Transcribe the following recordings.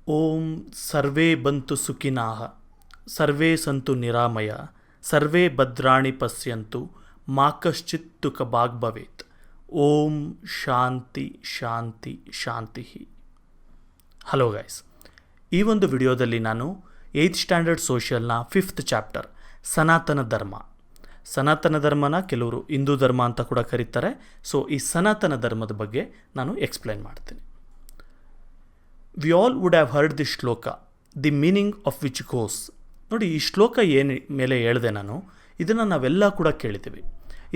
ಓಂ ಸರ್ವೇ ಬಂತು ಸುಖಿನಾಃ ಸರ್ವೇ ಸಂತು ನಿರಾಮಯ ಸರ್ವೇ ಭದ್ರಾಣಿ ಪಶ್ಯಂತು ಮಾ ಕಶ್ಚಿತ್ ದುಃಖಭಾಗ್ ಭವೇತ್. ಓಂ ಶಾಂತಿ ಶಾಂತಿ ಶಾಂತಿ. ಹಲೋ ಗೈಸ್, ಈ ಒಂದು ವಿಡಿಯೋದಲ್ಲಿ ನಾನು 8th ಸ್ಟ್ಯಾಂಡರ್ಡ್ ಸೋಷಿಯಲ್ನ 5th ಚಾಪ್ಟರ್ ಸನಾತನ ಧರ್ಮ. ಸನಾತನ ಧರ್ಮನ ಕೆಲವರು ಹಿಂದೂ ಧರ್ಮ ಅಂತ ಕೂಡ ಕರೀತಾರೆ. ಸೊ ಈ ಸನಾತನ ಧರ್ಮದ ಬಗ್ಗೆ ನಾನು ಎಕ್ಸ್ಪ್ಲೈನ್ ಮಾಡ್ತೀನಿ. We all would have heard the shloka, the meaning of which goes. ನೋಡಿ, ಈ ಶ್ಲೋಕ ಏನು ಮೇಲೆ ಹೇಳಿದೆ ನಾನು, ಇದನ್ನು ನಾವೆಲ್ಲ ಕೂಡ ಕೇಳಿದ್ದೀವಿ.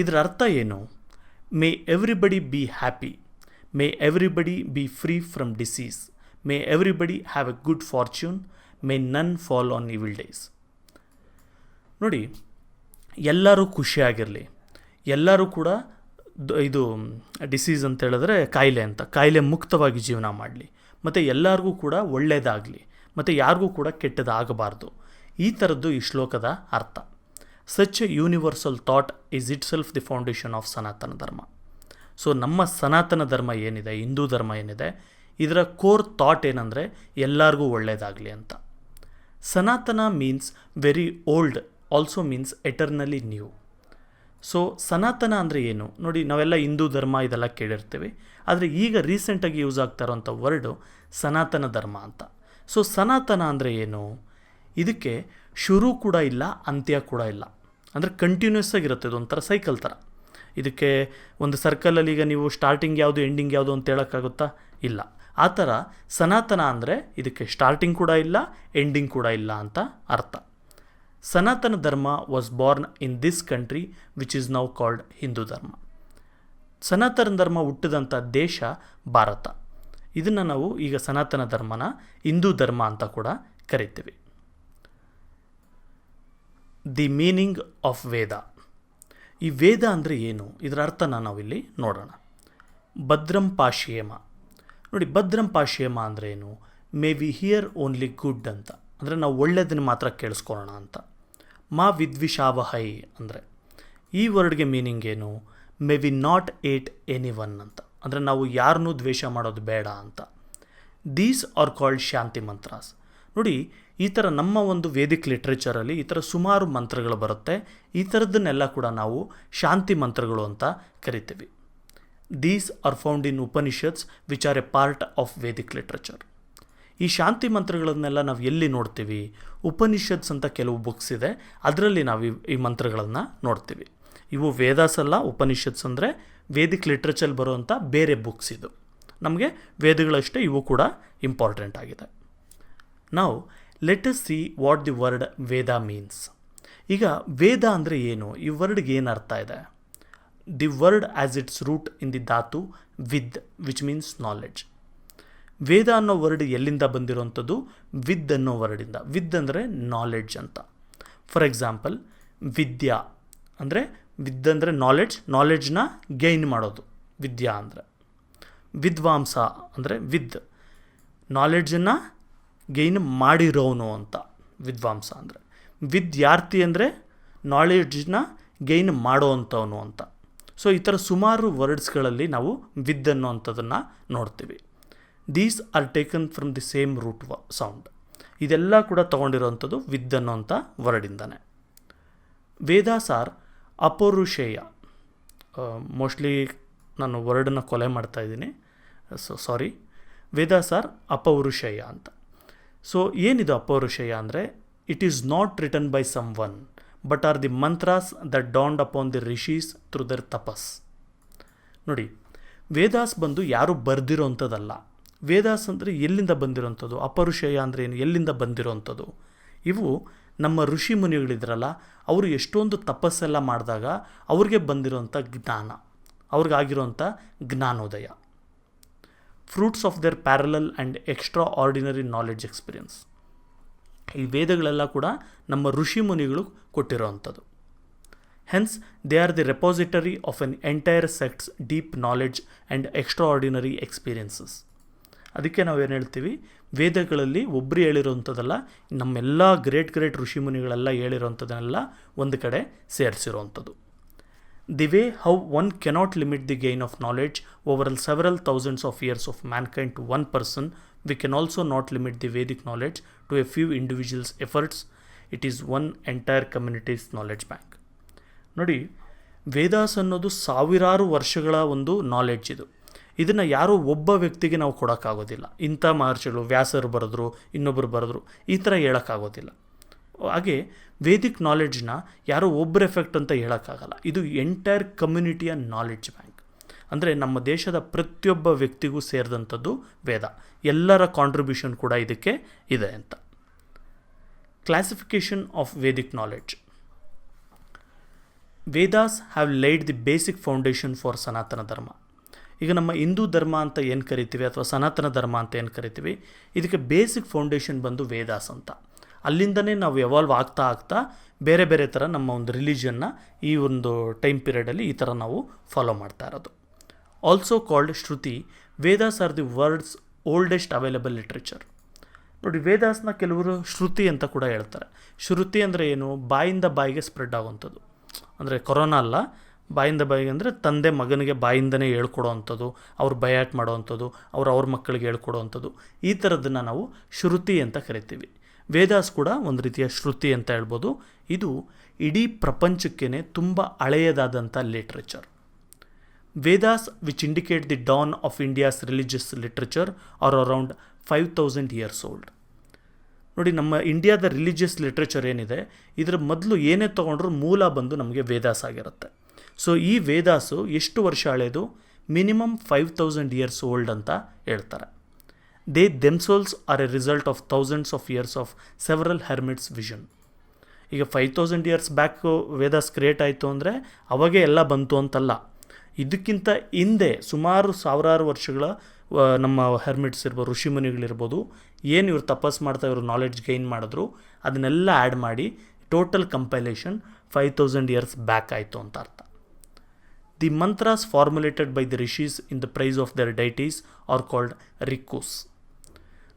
ಇದರ ಅರ್ಥ ಏನು? May everybody be happy, May everybody B free from disease, May everybody have A good fortune, May ನನ್ ಫಾಲ್ ಆನ್ ಇವಿಲ್ ಡೇಸ್. ನೋಡಿ, ಎಲ್ಲರೂ ಖುಷಿಯಾಗಿರಲಿ, ಎಲ್ಲರೂ ಕೂಡ ಇದು ಡಿಸೀಸ್ ಅಂತ ಹೇಳಿದ್ರೆ ಕಾಯಿಲೆ ಮುಕ್ತವಾಗಿ ಜೀವನ ಮಾಡಲಿ, ಮತ್ತು ಎಲ್ಲರಿಗೂ ಕೂಡ ಒಳ್ಳೆಯದಾಗಲಿ, ಮತ್ತು ಯಾರಿಗೂ ಕೂಡ ಕೆಟ್ಟದಾಗಬಾರ್ದು. ಈ ಥರದ್ದು ಈ ಶ್ಲೋಕದ ಅರ್ಥ. Such A universal thought is it self the foundation of ಸನಾತನ ಧರ್ಮ. ಸೊ ನಮ್ಮ ಸನಾತನ ಧರ್ಮ ಏನಿದೆ, ಹಿಂದೂ ಧರ್ಮ ಏನಿದೆ, ಇದರ ಕೋರ್ ಥಾಟ್ ಏನಂದರೆ ಎಲ್ಲರಿಗೂ ಒಳ್ಳೆಯದಾಗಲಿ ಅಂತ. ಸನಾತನ means very old, also means eternally new. So ಸನಾತನ ಅಂದರೆ ಏನು? ನೋಡಿ, ನಾವೆಲ್ಲ ಹಿಂದೂ ಧರ್ಮ ಇದೆಲ್ಲ ಕೇಳಿರ್ತೀವಿ, ಆದರೆ ಈಗ ರೀಸೆಂಟಾಗಿ ಯೂಸ್ ಆಗ್ತಾ ಇರೋಂಥ ವರ್ಡು ಸನಾತನ ಧರ್ಮ ಅಂತ. ಸೊ ಸನಾತನ ಅಂದರೆ ಏನು? ಇದಕ್ಕೆ ಶುರು ಕೂಡ ಇಲ್ಲ, ಅಂತ್ಯ ಕೂಡ ಇಲ್ಲ. ಅಂದರೆ ಕಂಟಿನ್ಯೂಸ್ ಆಗಿರುತ್ತೆ, ಇದೊಂಥರ ಸೈಕಲ್ ಥರ. ಇದಕ್ಕೆ ಒಂದು ಸರ್ಕಲಲ್ಲಿ ಈಗ ನೀವು ಸ್ಟಾರ್ಟಿಂಗ್ ಯಾವುದು ಎಂಡಿಂಗ್ ಯಾವುದು ಅಂತ ಹೇಳೋಕ್ಕಾಗುತ್ತಾ? ಇಲ್ಲ. ಆ ಥರ ಸನಾತನ ಅಂದರೆ ಇದಕ್ಕೆ ಸ್ಟಾರ್ಟಿಂಗ್ ಕೂಡ ಇಲ್ಲ, ಎಂಡಿಂಗ್ ಕೂಡ ಇಲ್ಲ ಅಂತ ಅರ್ಥ. ಸನಾತನ ಧರ್ಮ was born in this country which is now called Hindu ಧರ್ಮ. ಸನಾತನ ಧರ್ಮ ಹುಟ್ಟಿದಂಥ ದೇಶ ಭಾರತ. ಇದನ್ನು ನಾವು ಈಗ ಸನಾತನ ಧರ್ಮನ ಹಿಂದೂ ಧರ್ಮ ಅಂತ ಕೂಡ ಕರಿತೀವಿ. ದಿ ಮೀನಿಂಗ್ ಆಫ್ ವೇದ. ಈ ವೇದ ಅಂದರೆ ಏನು? ಇದರ ಅರ್ಥನ ನಾವಿಲ್ಲಿ ನೋಡೋಣ. ಭದ್ರಂ ಪಾಶ್ಯೇಮ. ನೋಡಿ, ಭದ್ರಂ ಪಾಶ್ಯೇಮ ಅಂದರೆ ಏನು? May we hear only good ಅಂತ, ಅಂದರೆ ನಾವು ಒಳ್ಳೆಯದನ್ನು ಮಾತ್ರ ಕೇಳಿಸ್ಕೊಳ್ಳೋಣ ಅಂತ. ಮಾ ವಿದ್ವಿಷಾವಹೈ ಅಂದರೆ ಈ ವರ್ಡ್ಗೆ ಮೀನಿಂಗ್ ಏನು? May V not eight any one ಅಂತ, ಅಂದರೆ ನಾವು ಯಾರನ್ನೂ ದ್ವೇಷ ಮಾಡೋದು ಬೇಡ ಅಂತ. ದೀಸ್ ಆರ್ ಕಾಲ್ಡ್ ಶಾಂತಿ ಮಂತ್ರಾಸ್. ನೋಡಿ, ಈ ಥರ ನಮ್ಮ ಒಂದು ವೇದಿಕ್ ಲಿಟ್ರೇಚರಲ್ಲಿ ಈ ಥರ ಸುಮಾರು ಮಂತ್ರಗಳು ಬರುತ್ತೆ. ಈ ಥರದ್ದನ್ನೆಲ್ಲ ಕೂಡ ನಾವು ಶಾಂತಿ ಮಂತ್ರಗಳು ಅಂತ ಕರಿತೀವಿ. These are found in Upanishads which are A part of Vedic literature. ಈ ಶಾಂತಿ ಮಂತ್ರಗಳನ್ನೆಲ್ಲ ನಾವು ಎಲ್ಲಿ ನೋಡ್ತೀವಿ? ಉಪನಿಷತ್ಸ್ ಅಂತ ಕೆಲವು ಬುಕ್ಸ್ ಇದೆ, ಅದರಲ್ಲಿ ನಾವು ಈ ಮಂತ್ರಗಳನ್ನು ನೋಡ್ತೀವಿ. ಇವು ವೇದಾಸ್ ಅಲ್ಲ, ಉಪನಿಷತ್ಸ್ ಅಂದರೆ ವೇದಿಕ್ ಲಿಟ್ರೇಚರ್ ಬರುವಂಥ ಬೇರೆ ಬುಕ್ಸ್. ಇದು ನಮಗೆ ವೇದಗಳಷ್ಟೇ ಇವು ಕೂಡ ಇಂಪಾರ್ಟೆಂಟ್ ಆಗಿದೆ. ನಾವು let us see what the word Veda means. ಈಗ ವೇದ ಅಂದರೆ ಏನು? ಈ ವರ್ಡ್ಗೆ ಏನು ಅರ್ಥ ಇದೆ? The word as its root in the ಧಾತು ವಿದ್, ವಿಚ್ ಮೀನ್ಸ್ ನಾಲೆಡ್ಜ್. ವೇದ ಅನ್ನೋ ವರ್ಡ್ ಎಲ್ಲಿಂದ ಬಂದಿರೋವಂಥದ್ದು? ವಿದ್ ಅನ್ನೋ ವರ್ಡಿಂದ. ವಿದ್ ಅಂದರೆ ನಾಲೆಡ್ಜ್ ಅಂತ. ಫಾರ್ ಎಕ್ಸಾಂಪಲ್, ವಿದ್ಯಾ ಅಂದರೆ ವಿದ್ ಅಂದರೆ ನಾಲೆಡ್ಜ್ನ ಗೈನ್ ಮಾಡೋದು ವಿದ್ಯಾ ಅಂದರೆ. ವಿದ್ವಾಂಸ ಅಂದರೆ ವಿದ್, ನಾಲೆಡ್ಜನ್ನು ಗೈನ್ ಮಾಡಿರೋನು ಅಂತ ವಿದ್ವಾಂಸ ಅಂದರೆ. ವಿದ್ಯಾರ್ಥಿ ಅಂದರೆ ನಾಲೆಡ್ಜನ್ನ ಗೈನ್ ಮಾಡೋ ಅಂಥವನು ಅಂತ. ಸೊ ಈ ಥರ ಸುಮಾರು ವರ್ಡ್ಸ್ಗಳಲ್ಲಿ ನಾವು ವಿದ್ ಅನ್ನೋವಂಥದ್ದನ್ನು ನೋಡ್ತೀವಿ. These are taken from the same root sound. ಇದೆಲ್ಲ ಕೂಡ ತೊಗೊಂಡಿರೋವಂಥದ್ದು ವಿದ್ ಅನ್ನೋಂಥ ವರ್ಡಿಂದನೇ. ವೇದಾಸ್ ಆರ್ ಅಪೌರುಷೇಯ. ಮೋಸ್ಟ್ಲಿ ನಾನು ವರ್ಡನ್ನು ಕೊಲೆ ಮಾಡ್ತಾಯಿದ್ದೀನಿ, ಸಾರಿ. ವೇದಾಸ್ ಆರ್ ಅಪೌರುಷೇಯ ಅಂತ. ಸೊ ಏನಿದು ಅಪೌರುಷೇಯ ಅಂದರೆ? It is not written by someone but are the mantras that dawned upon the rishis through their tapas. ನೋಡಿ, ವೇದಾಸ್ ಬಂದು ಯಾರು ಬರೆದಿರೋವಂಥದ್ದಲ್ಲ. ವೇದಾಸ್ ಅಂದರೆ ಎಲ್ಲಿಂದ ಬಂದಿರೋವಂಥದ್ದು? ಅಪೌರುಷೇಯ ಅಂದರೆ ಏನು? ಎಲ್ಲಿಂದ ಬಂದಿರೋವಂಥದ್ದು? ಇವು ನಮ್ಮ ಋಷಿ ಮುನಿಗಳಿದ್ರಲ್ಲ, ಅವರು ಎಷ್ಟೊಂದು ತಪಸ್ಸೆಲ್ಲ ಮಾಡಿದಾಗ ಅವ್ರಿಗೆ ಬಂದಿರೋಂಥ ಜ್ಞಾನ, ಅವ್ರಿಗಾಗಿರೋಂಥ ಜ್ಞಾನೋದಯ. Fruits of their parallel and extraordinary knowledge experience. ಈ ವೇದಗಳೆಲ್ಲ ಕೂಡ ನಮ್ಮ ಋಷಿ ಮುನಿಗಳು ಕೊಟ್ಟಿರೋವಂಥದ್ದು. Hence they are the repository of an entire sects deep knowledge and extraordinary experiences. ಅದಕ್ಕೆ ನಾವೇನು ಹೇಳ್ತೀವಿ? ವೇದಗಳಲ್ಲಿ ಒಬ್ಬರು ಹೇಳಿರೋವಂಥದ್ದಲ್ಲ, ನಮ್ಮೆಲ್ಲ ಗ್ರೇಟ್ ಋಷಿ ಮುನಿಗಳೆಲ್ಲ ಹೇಳಿರೋವಂಥದ್ದನ್ನೆಲ್ಲ ಒಂದು ಕಡೆ ಸೇರಿಸಿರೋವಂಥದ್ದು. The way how one cannot limit the gain of knowledge over several thousands of years of mankind to one person, we can also not limit the Vedic knowledge to a few individuals' efforts. It is one entire community's knowledge bank. ನೋಡಿ, Vedas ಅನ್ನೋದು ಸಾವಿರಾರು ವರ್ಷಗಳ ಒಂದು knowledge ಇದು. ಇದನ್ನು ಯಾರೋ ಒಬ್ಬ ವ್ಯಕ್ತಿಗೆ ನಾವು ಕೊಡೋಕ್ಕಾಗೋದಿಲ್ಲ. ಇಂಥ ಮಹರ್ಷಿಗಳು ವ್ಯಾಸರು ಬರೆದ್ರು, ಇನ್ನೊಬ್ಬರು ಬರೆದ್ರು, ಈ ಥರ ಹೇಳೋಕ್ಕಾಗೋದಿಲ್ಲ. ಹಾಗೆ ವೇದಿಕ್ ನಾಲೆಡ್ಜ್ನ ಯಾರೋ ಒಬ್ಬರ ಎಫೆಕ್ಟ್ ಅಂತ ಹೇಳೋಕ್ಕಾಗಲ್ಲ. ಇದು ಎಂಟೈರ್ ಕಮ್ಯುನಿಟಿಯ ನಾಲೆಡ್ಜ್ ಬ್ಯಾಂಕ್. ಅಂದರೆ ನಮ್ಮ ದೇಶದ ಪ್ರತಿಯೊಬ್ಬ ವ್ಯಕ್ತಿಗೂ ಸೇರಿದಂಥದ್ದು ವೇದ. ಎಲ್ಲರ ಕಾಂಟ್ರಿಬ್ಯೂಷನ್ ಕೂಡ ಇದಕ್ಕೆ ಇದೆ ಅಂತ. Classification of Vedic knowledge. Vedas have laid the basic foundation for Sanatana Dharma. ಈಗ ನಮ್ಮ ಹಿಂದೂ ಧರ್ಮ ಅಂತ ಏನು ಕರಿತೀವಿ ಅಥವಾ ಸನಾತನ ಧರ್ಮ ಅಂತ ಏನು ಕರಿತೀವಿ, ಇದಕ್ಕೆ ಬೇಸಿಕ್ ಫೌಂಡೇಶನ್ ಬಂದು ವೇದಾಸ್ ಅಂತ. ಅಲ್ಲಿಂದನೇ ನಾವು ಎವಾಲ್ವ್ ಆಗ್ತಾ ಬೇರೆ ಬೇರೆ ಥರ ನಮ್ಮ ಒಂದು ರಿಲಿಜನ್ನ ಈ ಒಂದು ಟೈಮ್ ಪೀರಿಯಡಲ್ಲಿ ಈ ಥರ ನಾವು ಫಾಲೋ ಮಾಡ್ತಾ ಇರೋದು. Also called Shruti, Vedas are the world's oldest available literature. ನೋಡಿ, ವೇದಾಸ್ನ ಕೆಲವರು ಶ್ರುತಿ ಅಂತ ಕೂಡ ಹೇಳ್ತಾರೆ. ಶ್ರುತಿ ಅಂದರೆ ಏನು? ಬಾಯಿಂದ ಬಾಯಿಗೆ ಸ್ಪ್ರೆಡ್ ಆಗುವಂಥದ್ದು. ಅಂದರೆ ಕೊರೋನಾ ಅಲ್ಲ, ಬಾಯಿಂದ ಬಾಯಿಗೆ ಅಂದರೆ ತಂದೆ ಮಗನಿಗೆ ಬಾಯಿಂದನೇ ಹೇಳ್ಕೊಡೋ ಅಂಥದ್ದು, ಅವ್ರು ಬಯಾಟ್ ಮಾಡೋವಂಥದ್ದು, ಅವ್ರ ಮಕ್ಕಳಿಗೆ ಹೇಳ್ಕೊಡೋವಂಥದ್ದು, ಈ ಥರದ್ದನ್ನು ನಾವು ಶ್ರುತಿ ಅಂತ ಕರಿತೀವಿ. ವೇದಾಸ್ ಕೂಡ ಒಂದು ರೀತಿಯ ಶ್ರುತಿ ಅಂತ ಹೇಳ್ಬೋದು. ಇದು ಇಡೀ ಪ್ರಪಂಚಕ್ಕೇ ತುಂಬ ಹಳೆಯದಾದಂಥ literature. Vedas which indicate the dawn of India's religious literature are around 5000 years old. ನೋಡಿ, ನಮ್ಮ ಇಂಡಿಯಾದ ರಿಲಿಜಿಯಸ್ ಲಿಟ್ರೇಚರ್ ಏನಿದೆ, ಇದರ ಮೊದಲು ಏನೇ ತೊಗೊಂಡ್ರೂ ಮೂಲ ಬಂದು ನಮಗೆ ವೇದಾಸ್ ಆಗಿರುತ್ತೆ. ಸೊ ಈ ವೇದಾಸು ಎಷ್ಟು ವರ್ಷ ಹಳೆಯದು? ಮಿನಿಮಮ್ 5000 years old ಅಂತ ಹೇಳ್ತಾರೆ. They themselves are a result of thousands of years of several hermits vision. ಈಗ 5000 years ಬ್ಯಾಕು ವೇದಾಸ್ ಕ್ರಿಯೇಟ್ ಆಯಿತು ಅಂದರೆ ಅವಾಗೇ ಎಲ್ಲ ಬಂತು ಅಂತಲ್ಲ. ಇದಕ್ಕಿಂತ ಹಿಂದೆ ಸುಮಾರು ಸಾವಿರಾರು ವರ್ಷಗಳ ನಮ್ಮ ಹೆರ್ಮಿಟ್ಸ್ ಇರ್ಬೋದು, ಋಷಿಮುನಿಗಳಿರ್ಬೋದು, ಏನು ಇವ್ರು ತಪಸ್ ಮಾಡ್ತಾ ಇವರು ನಾಲೆಡ್ಜ್ ಗೈನ್ ಮಾಡಿದ್ರು, ಅದನ್ನೆಲ್ಲ ಆ್ಯಡ್ ಮಾಡಿ ಟೋಟಲ್ ಕಂಪೈಲೇಷನ್ 5000 years ಬ್ಯಾಕ್ ಆಯಿತು ಅಂತ ಅರ್ಥ. The mantras formulated by the rishis in the praise of their deities are called rikus.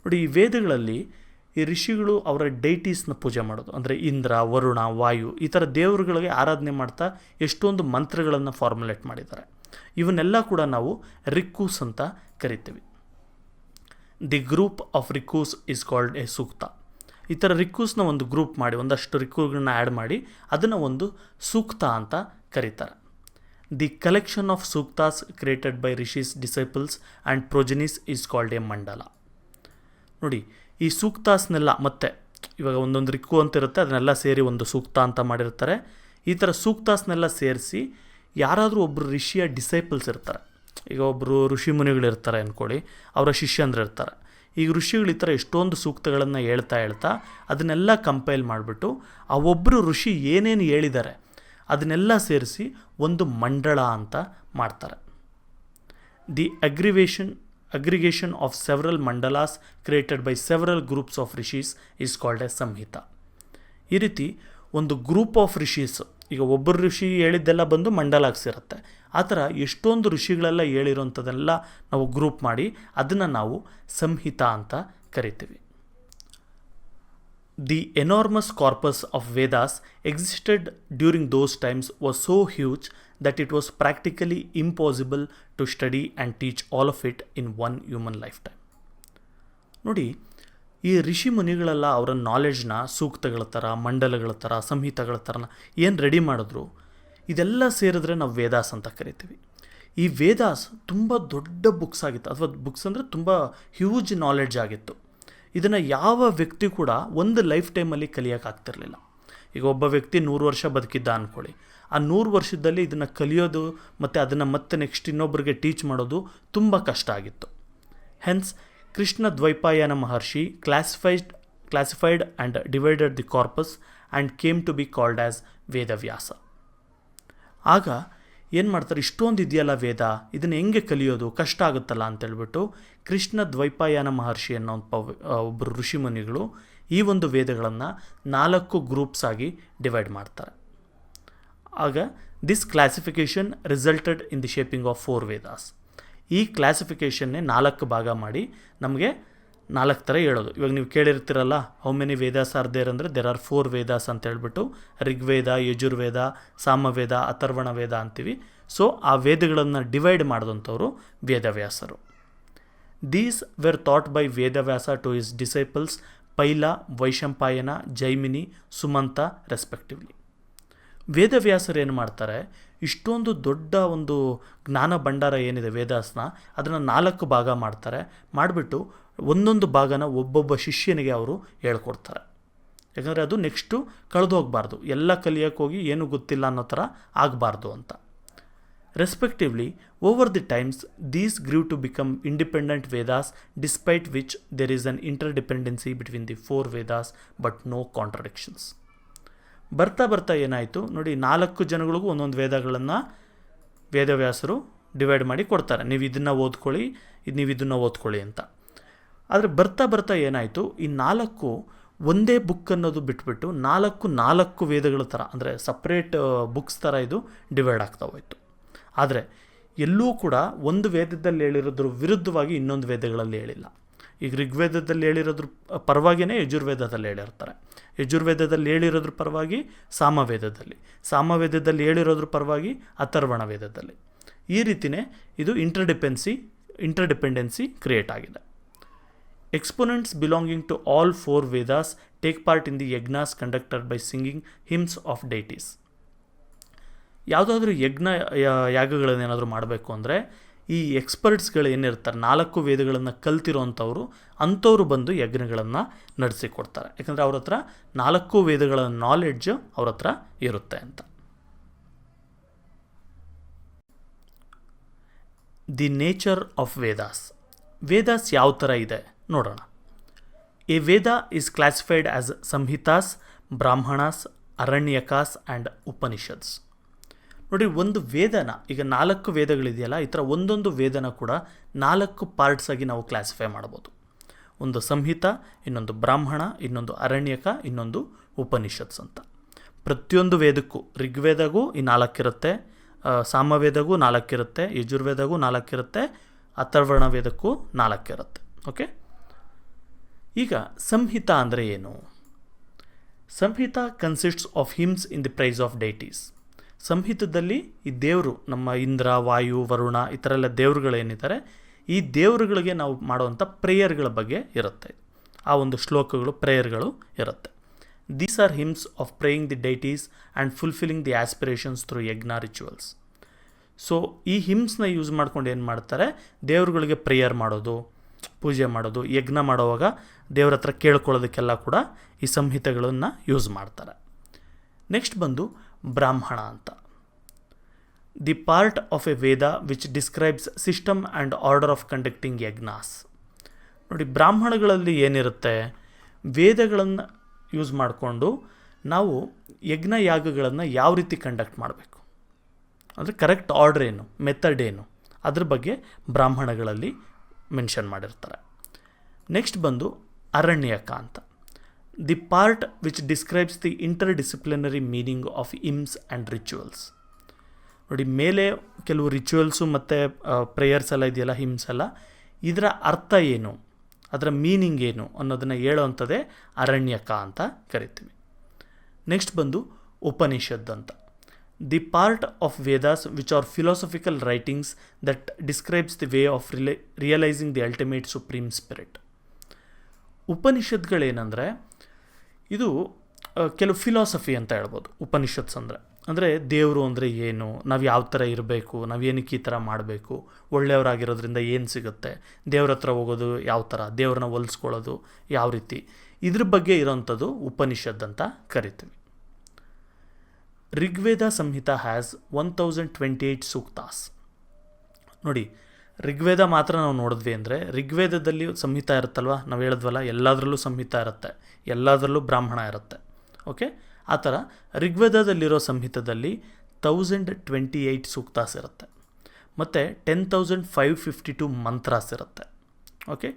ನೋಡಿ, ಈ ವೇದಗಳಲ್ಲಿ ಈ ಋಷಿಗಳು ಅವರ ಡೈಟೀಸ್ನ ಪೂಜೆ ಮಾಡೋದು, ಅಂದರೆ ಇಂದ್ರ, ವರುಣ, ವಾಯು, ಈ ಥರ ದೇವರುಗಳಿಗೆ ಆರಾಧನೆ ಮಾಡ್ತಾ ಎಷ್ಟೊಂದು ಮಂತ್ರಗಳನ್ನು ಫಾರ್ಮುಲೇಟ್ ಮಾಡಿದ್ದಾರೆ. ಇವನ್ನೆಲ್ಲ ಕೂಡ ನಾವು ರಿಕ್ಕೂಸ್ ಅಂತ ಕರಿತೀವಿ. The group of rikus is called a sukta. ಈ ಥರ ರಿಕ್ಕೂಸ್ನ ಒಂದು ಗ್ರೂಪ್ ಮಾಡಿ, ಒಂದಷ್ಟು ರಿಕ್ಕೂಗಳನ್ನ ಆ್ಯಡ್ ಮಾಡಿ ಅದನ್ನು ಒಂದು ಸೂಕ್ತ ಅಂತ ಕರೀತಾರೆ. The collection of suktas created by rishis disciples and progenies is called a mandala. ನೋಡಿ, ಈ ಸೂಕ್ತಾಸ್ನೆಲ್ಲ ಮತ್ತೆ ಇವಾಗ ಒಂದೊಂದು ರಿಕ್ಕು ಅಂತ ಇರುತ್ತೆ, ಅದನ್ನೆಲ್ಲ ಸೇರಿ ಒಂದು ಸೂಕ್ತ ಅಂತ ಮಾಡಿರ್ತಾರೆ. ಈ ಥರ ಸೂಕ್ತಾಸ್ನೆಲ್ಲ ಸೇರಿಸಿ ಯಾರಾದರೂ ಒಬ್ಬರು ಋಷಿಯ ಡಿಸೈಪಲ್ಸ್ ಇರ್ತಾರೆ. ಈಗ ಒಬ್ಬರು ಋಷಿ ಮುನಿಗಳಿರ್ತಾರೆ ಅಂದ್ಕೊಳ್ಳಿ, ಅವರ ಶಿಷ್ಯಂದ್ರು ಇರ್ತಾರೆ. ಈಗ ಋಷಿಗಳು ಈ ಥರ ಎಷ್ಟೊಂದು ಸೂಕ್ತಗಳನ್ನು ಹೇಳ್ತಾ ಅದನ್ನೆಲ್ಲ ಕಂಪೈಲ್ ಮಾಡಿಬಿಟ್ಟು ಆ ಒಬ್ಬರು ಋಷಿ ಏನೇನು ಹೇಳಿದ್ದಾರೆ ಅದನ್ನೆಲ್ಲ ಸೇರಿಸಿ ಒಂದು ಮಂಡಳ ಅಂತ ಮಾಡ್ತಾರೆ. The aggregation of several mandalas created by several groups of rishis is called a samhita. ಈ ರೀತಿ ಒಂದು ಗ್ರೂಪ್ ಆಫ್ ರಿಷೀಸ್, ಈಗ ಒಬ್ಬರು ಋಷಿ ಹೇಳಿದ್ದೆಲ್ಲ ಬಂದು ಮಂಡಲಾಗ್ಸಿರುತ್ತೆ. ಆ ಥರ ಎಷ್ಟೊಂದು ಋಷಿಗಳೆಲ್ಲ ಹೇಳಿರೋಂಥದ್ದೆಲ್ಲ ನಾವು ಗ್ರೂಪ್ ಮಾಡಿ ಅದನ್ನು ನಾವು ಸಂಹಿತ ಅಂತ ಕರಿತೀವಿ. The enormous corpus of Vedas existed during those times was so huge that it was practically impossible to study and teach all of it in one human lifetime. ನೋಡಿ, ಈ ಋಷಿ ಮುನಿಗಳೆಲ್ಲ ಅವರ ನಾಲೆಡ್ಜ್ನ ಸೂಕ್ತಗಳ ಥರ, ಮಂಡಲಗಳ ಥರ, ಸಂಹಿತಗಳ ಥರನ ಏನು ರೆಡಿ ಮಾಡಿದ್ರು, ಇದೆಲ್ಲ ಸೇರಿದ್ರೆ ನಾವು ವೇದಾಸ್ ಅಂತ ಕರಿತೀವಿ. ಈ ವೇದಾಸ್ ತುಂಬ ದೊಡ್ಡ ಬುಕ್ಸ್ ಆಗಿತ್ತು, ಅಥವಾ ಬುಕ್ಸ್ ಅಂದರೆ ತುಂಬ ಹ್ಯೂಜ್ ನಾಲೆಡ್ಜ್ ಆಗಿತ್ತು. ಇದನ್ನು ಯಾವ ವ್ಯಕ್ತಿ ಕೂಡ ಒಂದು ಲೈಫ್ ಟೈಮಲ್ಲಿ ಕಲಿಯೋಕ್ಕಾಗ್ತಿರ್ಲಿಲ್ಲ. ಈಗ ಒಬ್ಬ ವ್ಯಕ್ತಿ 100 ವರ್ಷ ಬದುಕಿದ್ದ ಅಂದ್ಕೊಳ್ಳಿ, ಆ 100 ವರ್ಷದಲ್ಲಿ ಇದನ್ನು ಕಲಿಯೋದು ಮತ್ತು ಅದನ್ನು ಮತ್ತೆ ನೆಕ್ಸ್ಟ್ ಇನ್ನೊಬ್ಬರಿಗೆ ಟೀಚ್ ಮಾಡೋದು ತುಂಬ ಕಷ್ಟ ಆಗಿತ್ತು. Hence Krishna Dvaipayana Maharshi classified and divided the corpus and came to be called as Vedavyasa. ಆಗ ಏನು ಮಾಡ್ತಾರೆ, ಇಷ್ಟೊಂದು ಇದೆಯಲ್ಲ ವೇದ, ಇದನ್ನು ಹೆಂಗೆ ಕಲಿಯೋದು, ಕಷ್ಟ ಆಗುತ್ತಲ್ಲ ಅಂತೇಳ್ಬಿಟ್ಟು ಕೃಷ್ಣ ದ್ವೈಪಾಯನ ಮಹರ್ಷಿ ಅನ್ನೋ ಒಬ್ಬರು ಋಷಿಮುನಿಗಳು ಈ ಒಂದು ವೇದಗಳನ್ನು 4 ಗ್ರೂಪ್ಸ್ ಆಗಿ ಡಿವೈಡ್ ಮಾಡ್ತಾರೆ. ಆಗ this classification resulted in the shaping of 4 Vedas. ಈ ಕ್ಲಾಸಿಫಿಕೇಷನ್ನೇ 4 ಭಾಗ ಮಾಡಿ ನಮಗೆ 4 ಥರ ಹೇಳೋದು. ಇವಾಗ ನೀವು ಕೇಳಿರ್ತೀರಲ್ಲ, how many Vedas are there ಅಂದರೆ ದೇರ್ ಆರ್ 4 ವೇದಾಸ್ ಅಂತ ಹೇಳ್ಬಿಟ್ಟು, ಋಗ್ವೇದ, ಯಜುರ್ವೇದ, ಸಾಮವೇದ, ಅಥರ್ವಣ ವೇದ ಅಂತೀವಿ. ಸೊ ಆ ವೇದಗಳನ್ನು ಡಿವೈಡ್ ಮಾಡಿದಂಥವ್ರು ವೇದವ್ಯಾಸರು. These were taught by Vedavyasa to his disciples Paila, Vaishampayana, Jaimini, Sumanta respectively. ವೇದವ್ಯಾಸರು ಏನು ಮಾಡ್ತಾರೆ, ಇಷ್ಟೊಂದು ದೊಡ್ಡ ಒಂದು ಜ್ಞಾನ ಭಂಡಾರ ಏನಿದೆ ವೇದಾಸ್ನ, ಅದನ್ನು 4 ಭಾಗ ಮಾಡ್ತಾರೆ. ಮಾಡಿಬಿಟ್ಟು ಒಂದೊಂದು ಭಾಗನ ಒಬ್ಬೊಬ್ಬ ಶಿಷ್ಯನಿಗೆ ಅವರು ಹೇಳ್ಕೊಡ್ತಾರೆ. ಯಾಕಂದರೆ ಅದು ನೆಕ್ಸ್ಟು ಕಳೆದು ಹೋಗಬಾರ್ದು, ಎಲ್ಲ ಕಲಿಯೋಕ್ಕೆ ಹೋಗಿ ಏನೂ ಗೊತ್ತಿಲ್ಲ ಅನ್ನೋ ಥರ ಆಗಬಾರ್ದು ಅಂತ. Respectively over the times these grew to become independent Vedas, despite which there is an interdependency between the 4 Vedas but no contradictions. ಬರ್ತಾ ಬರ್ತಾ ಏನಾಯಿತು ನೋಡಿ, 4 ಜನಗಳಿಗೂ ಒಂದೊಂದು ವೇದಗಳನ್ನು ವೇದವ್ಯಾಸರು ಡಿವೈಡ್ ಮಾಡಿ ಕೊಡ್ತಾರೆ. ನೀವು ಇದನ್ನು ಓದ್ಕೊಳ್ಳಿ, ನೀವು ಇದನ್ನು ಓದ್ಕೊಳ್ಳಿ ಅಂತ. ಆದರೆ ಬರ್ತಾ ಬರ್ತಾ ಏನಾಯಿತು, ಈ 4 ಒಂದೇ ಬುಕ್ ಅನ್ನೋದು ಬಿಟ್ಬಿಟ್ಟು 4 ವೇದಗಳ ಥರ, ಅಂದರೆ ಸಪ್ರೇಟ್ ಬುಕ್ಸ್ ಥರ ಇದು ಡಿವೈಡ್ ಆಗ್ತಾ ಹೋಯಿತು. ಆದರೆ ಎಲ್ಲೂ ಕೂಡ ಒಂದು ವೇದದಲ್ಲಿ ಹೇಳಿರೋದ್ರ ವಿರುದ್ಧವಾಗಿ ಇನ್ನೊಂದು ವೇದಗಳಲ್ಲಿ ಹೇಳಿಲ್ಲ. ಈಗ ಋಗ್ವೇದದಲ್ಲಿ ಹೇಳಿರೋದ್ರ ಪರವಾಗಿಯೇ ಯಜುರ್ವೇದದಲ್ಲಿ ಹೇಳಿರ್ತಾರೆ, ಯಜುರ್ವೇದದಲ್ಲಿ ಹೇಳಿರೋದ್ರ ಪರವಾಗಿ ಸಾಮವೇದದಲ್ಲಿ ಹೇಳಿರೋದ್ರ ಪರವಾಗಿ ಅಥರ್ವಣ ವೇದದಲ್ಲಿ. ಈ ರೀತಿಯೇ ಇದು ಇಂಟರ್ಡಿಪೆಂಡೆನ್ಸಿ ಕ್ರಿಯೇಟ್ ಆಗಿದೆ. Exponents belonging to all 4 Vedas take part in the yagnas conducted by singing hymns of deities. ಯಾವುದಾದ್ರೂ ಯಾಗಗಳನ್ನೇನಾದರೂ ಮಾಡಬೇಕು ಅಂದರೆ ಈ ಎಕ್ಸ್ಪರ್ಟ್ಸ್ಗಳು ಏನಿರ್ತಾರೆ, 4 ವೇದಗಳನ್ನು ಕಲ್ತಿರೋವಂಥವ್ರು, ಅಂಥವ್ರು ಬಂದು ಯಜ್ಞಗಳನ್ನು ನಡೆಸಿಕೊಡ್ತಾರೆ. ಯಾಕಂದರೆ ಅವ್ರ ಹತ್ರ 4 ವೇದಗಳ ನಾಲೆಡ್ಜ್ ಅವ್ರ ಹತ್ರ ಇರುತ್ತೆ ಅಂತ. The nature of Vedas. Vedas ಯಾವ ಥರ ಇದೆ ನೋಡೋಣ. A Veda is classified as Samhitas, Brahmanas, Aranyakas and Upanishads. ನೋಡಿ, ಒಂದು ವೇದನ, ಈಗ 4 ವೇದಗಳಿದೆಯಲ್ಲ, ಈ ಥರ ಒಂದೊಂದು ವೇದನ ಕೂಡ 4 ಪಾರ್ಟ್ಸ್ ಆಗಿ ನಾವು ಕ್ಲಾಸಿಫೈ ಮಾಡ್ಬೋದು. ಒಂದು ಸಂಹಿತ, ಇನ್ನೊಂದು ಬ್ರಾಹ್ಮಣ, ಇನ್ನೊಂದು ಅರಣ್ಯಕ, ಇನ್ನೊಂದು ಉಪನಿಷತ್ಸ್ ಅಂತ. ಪ್ರತಿಯೊಂದು ವೇದಕ್ಕೂ, ಋಗ್ವೇದಗೂ ಈ 4 ಇರುತ್ತೆ, ಸಾಮವೇದಗೂ 4 ಇರುತ್ತೆ, ಯಜುರ್ವೇದಗೂ 4 ಇರುತ್ತೆ, ಅಥರ್ವಣ ವೇದಕ್ಕೂ 4 ಇರುತ್ತೆ. ಓಕೆ, ಈಗ ಸಂಹಿತ ಅಂದರೆ ಏನು? Samhita consists of hymns in the praise of deities. ಸಂಹಿತದಲ್ಲಿ ಈ ದೇವರು, ನಮ್ಮ ಇಂದ್ರ, ವಾಯು, ವರುಣ, ಈ ಥರ ಎಲ್ಲ ದೇವರುಗಳೇನಿದ್ದಾರೆ, ಈ ದೇವರುಗಳಿಗೆ ನಾವು ಮಾಡುವಂಥ ಪ್ರೇಯರ್ಗಳ ಬಗ್ಗೆ ಇರುತ್ತೆ. ಆ ಒಂದು ಶ್ಲೋಕಗಳು, ಪ್ರೇಯರ್ಗಳು ಇರುತ್ತೆ. These are hymns of praying the deities and fulfilling the aspirations through ಯಜ್ಞ ರಿಚುವಲ್ಸ್. ಸೊ ಈ ಹಿಮ್ಸ್ನ ಯೂಸ್ ಮಾಡ್ಕೊಂಡು ಏನು ಮಾಡ್ತಾರೆ, ದೇವರುಗಳಿಗೆ ಪ್ರೇಯರ್ ಮಾಡೋದು, ಪೂಜೆ ಮಾಡೋದು, ಯಜ್ಞ ಮಾಡುವಾಗ ದೇವ್ರ ಹತ್ರ ಕೇಳ್ಕೊಳ್ಳೋದಕ್ಕೆಲ್ಲ ಕೂಡ ಈ ಸಂಹಿತೆಗಳನ್ನು ಯೂಸ್ ಮಾಡ್ತಾರೆ. ನೆಕ್ಸ್ಟ್ ಬಂದು ಬ್ರಾಹ್ಮಣ ಅಂತ. The part of A Veda which describes system and order of conducting yajnas. ನೋಡಿ, ಬ್ರಾಹ್ಮಣಗಳಲ್ಲಿ ಏನಿರುತ್ತೆ, ವೇದಗಳನ್ನು ಯೂಸ್ ಮಾಡಿಕೊಂಡು ನಾವು ಯಜ್ಞ ಯಾಗಗಳನ್ನು ಯಾವ ರೀತಿ ಕಂಡಕ್ಟ್ ಮಾಡಬೇಕು, ಅಂದರೆ ಕರೆಕ್ಟ್ ಆರ್ಡರ್ ಏನು, ಮೆಥಡ್ ಏನು, ಅದ್ರ ಬಗ್ಗೆ ಬ್ರಾಹ್ಮಣಗಳಲ್ಲಿ ಮೆನ್ಷನ್ ಮಾಡಿರ್ತಾರೆ. ನೆಕ್ಸ್ಟ್ ಬಂದು ಅರಣ್ಯಕ ಅಂತ. The part which describes the interdisciplinary meaning of hymns and rituals. ನೋಡಿ, ಮೇಲೆ ಕೆಲವು ರಿಚುವಲ್ಸು ಮತ್ತು ಪ್ರೇಯರ್ಸ್ ಎಲ್ಲ ಇದೆಯಲ್ಲ, ಹಿಮ್ಸ್ ಎಲ್ಲ, ಇದರ ಅರ್ಥ ಏನು, ಅದರ ಮೀನಿಂಗ್ ಏನು ಅನ್ನೋದನ್ನು ಹೇಳೋವಂಥದ್ದೇ ಅರಣ್ಯಕ ಅಂತ ಕರಿತೀವಿ. ನೆಕ್ಸ್ಟ್ ಬಂದು ಉಪನಿಷದ್ ಅಂತ. The part of Vedas which are philosophical writings that describes the way of realising the ultimate supreme spirit. ಉಪನಿಷತ್ಗಳೇನೆಂದರೆ ಇದು ಕೆಲವು ಫಿಲಾಸಫಿ ಅಂತ ಹೇಳ್ಬೋದು. ಉಪನಿಷತ್ಸ್ ಅಂದರೆ ದೇವರು ಅಂದರೆ ಏನು, ನಾವು ಯಾವ ಥರ ಇರಬೇಕು, ನಾವು ಏನಕ್ಕೆ ಈ ಥರ ಮಾಡಬೇಕು, ಒಳ್ಳೆಯವರಾಗಿರೋದ್ರಿಂದ ಏನು ಸಿಗುತ್ತೆ, ದೇವ್ರ ಹತ್ರ ಹೋಗೋದು ಯಾವ ಥರ, ದೇವ್ರನ್ನ ಹೋಲಿಸ್ಕೊಳ್ಳೋದು ಯಾವ ರೀತಿ, ಇದ್ರ ಬಗ್ಗೆ ಇರೋವಂಥದ್ದು ಉಪನಿಷತ್ ಅಂತ ಕರಿತೀವಿ. ಋಗ್ವೇದ ಸಂಹಿತ ಹ್ಯಾಸ್ 1028 ಸೂಕ್ತಾಸ್. ನೋಡಿ, ಋಗ್ವೇದ ಮಾತ್ರ ನಾವು ನೋಡಿದ್ವಿ ಅಂದರೆ, ಋಗ್ವೇದದಲ್ಲಿ ಸಂಹಿತ ಇರುತ್ತಲ್ವ, ನಾವು ಹೇಳಿದ್ವಲ್ಲ, ಎಲ್ಲದರಲ್ಲೂ ಸಂಹಿತ ಇರುತ್ತೆ, ಎಲ್ಲದರಲ್ಲೂ ಬ್ರಾಹ್ಮಣ ಇರುತ್ತೆ. ಓಕೆ, ಆ ಥರ ಋಗ್ವೇದದಲ್ಲಿರೋ ಸಂಹಿತದಲ್ಲಿ 1028 ಸೂಕ್ತಾಸ್ ಇರುತ್ತೆ, ಮತ್ತು 10,552 ಮಂತ್ರಾಸ್ ಇರುತ್ತೆ. Okay,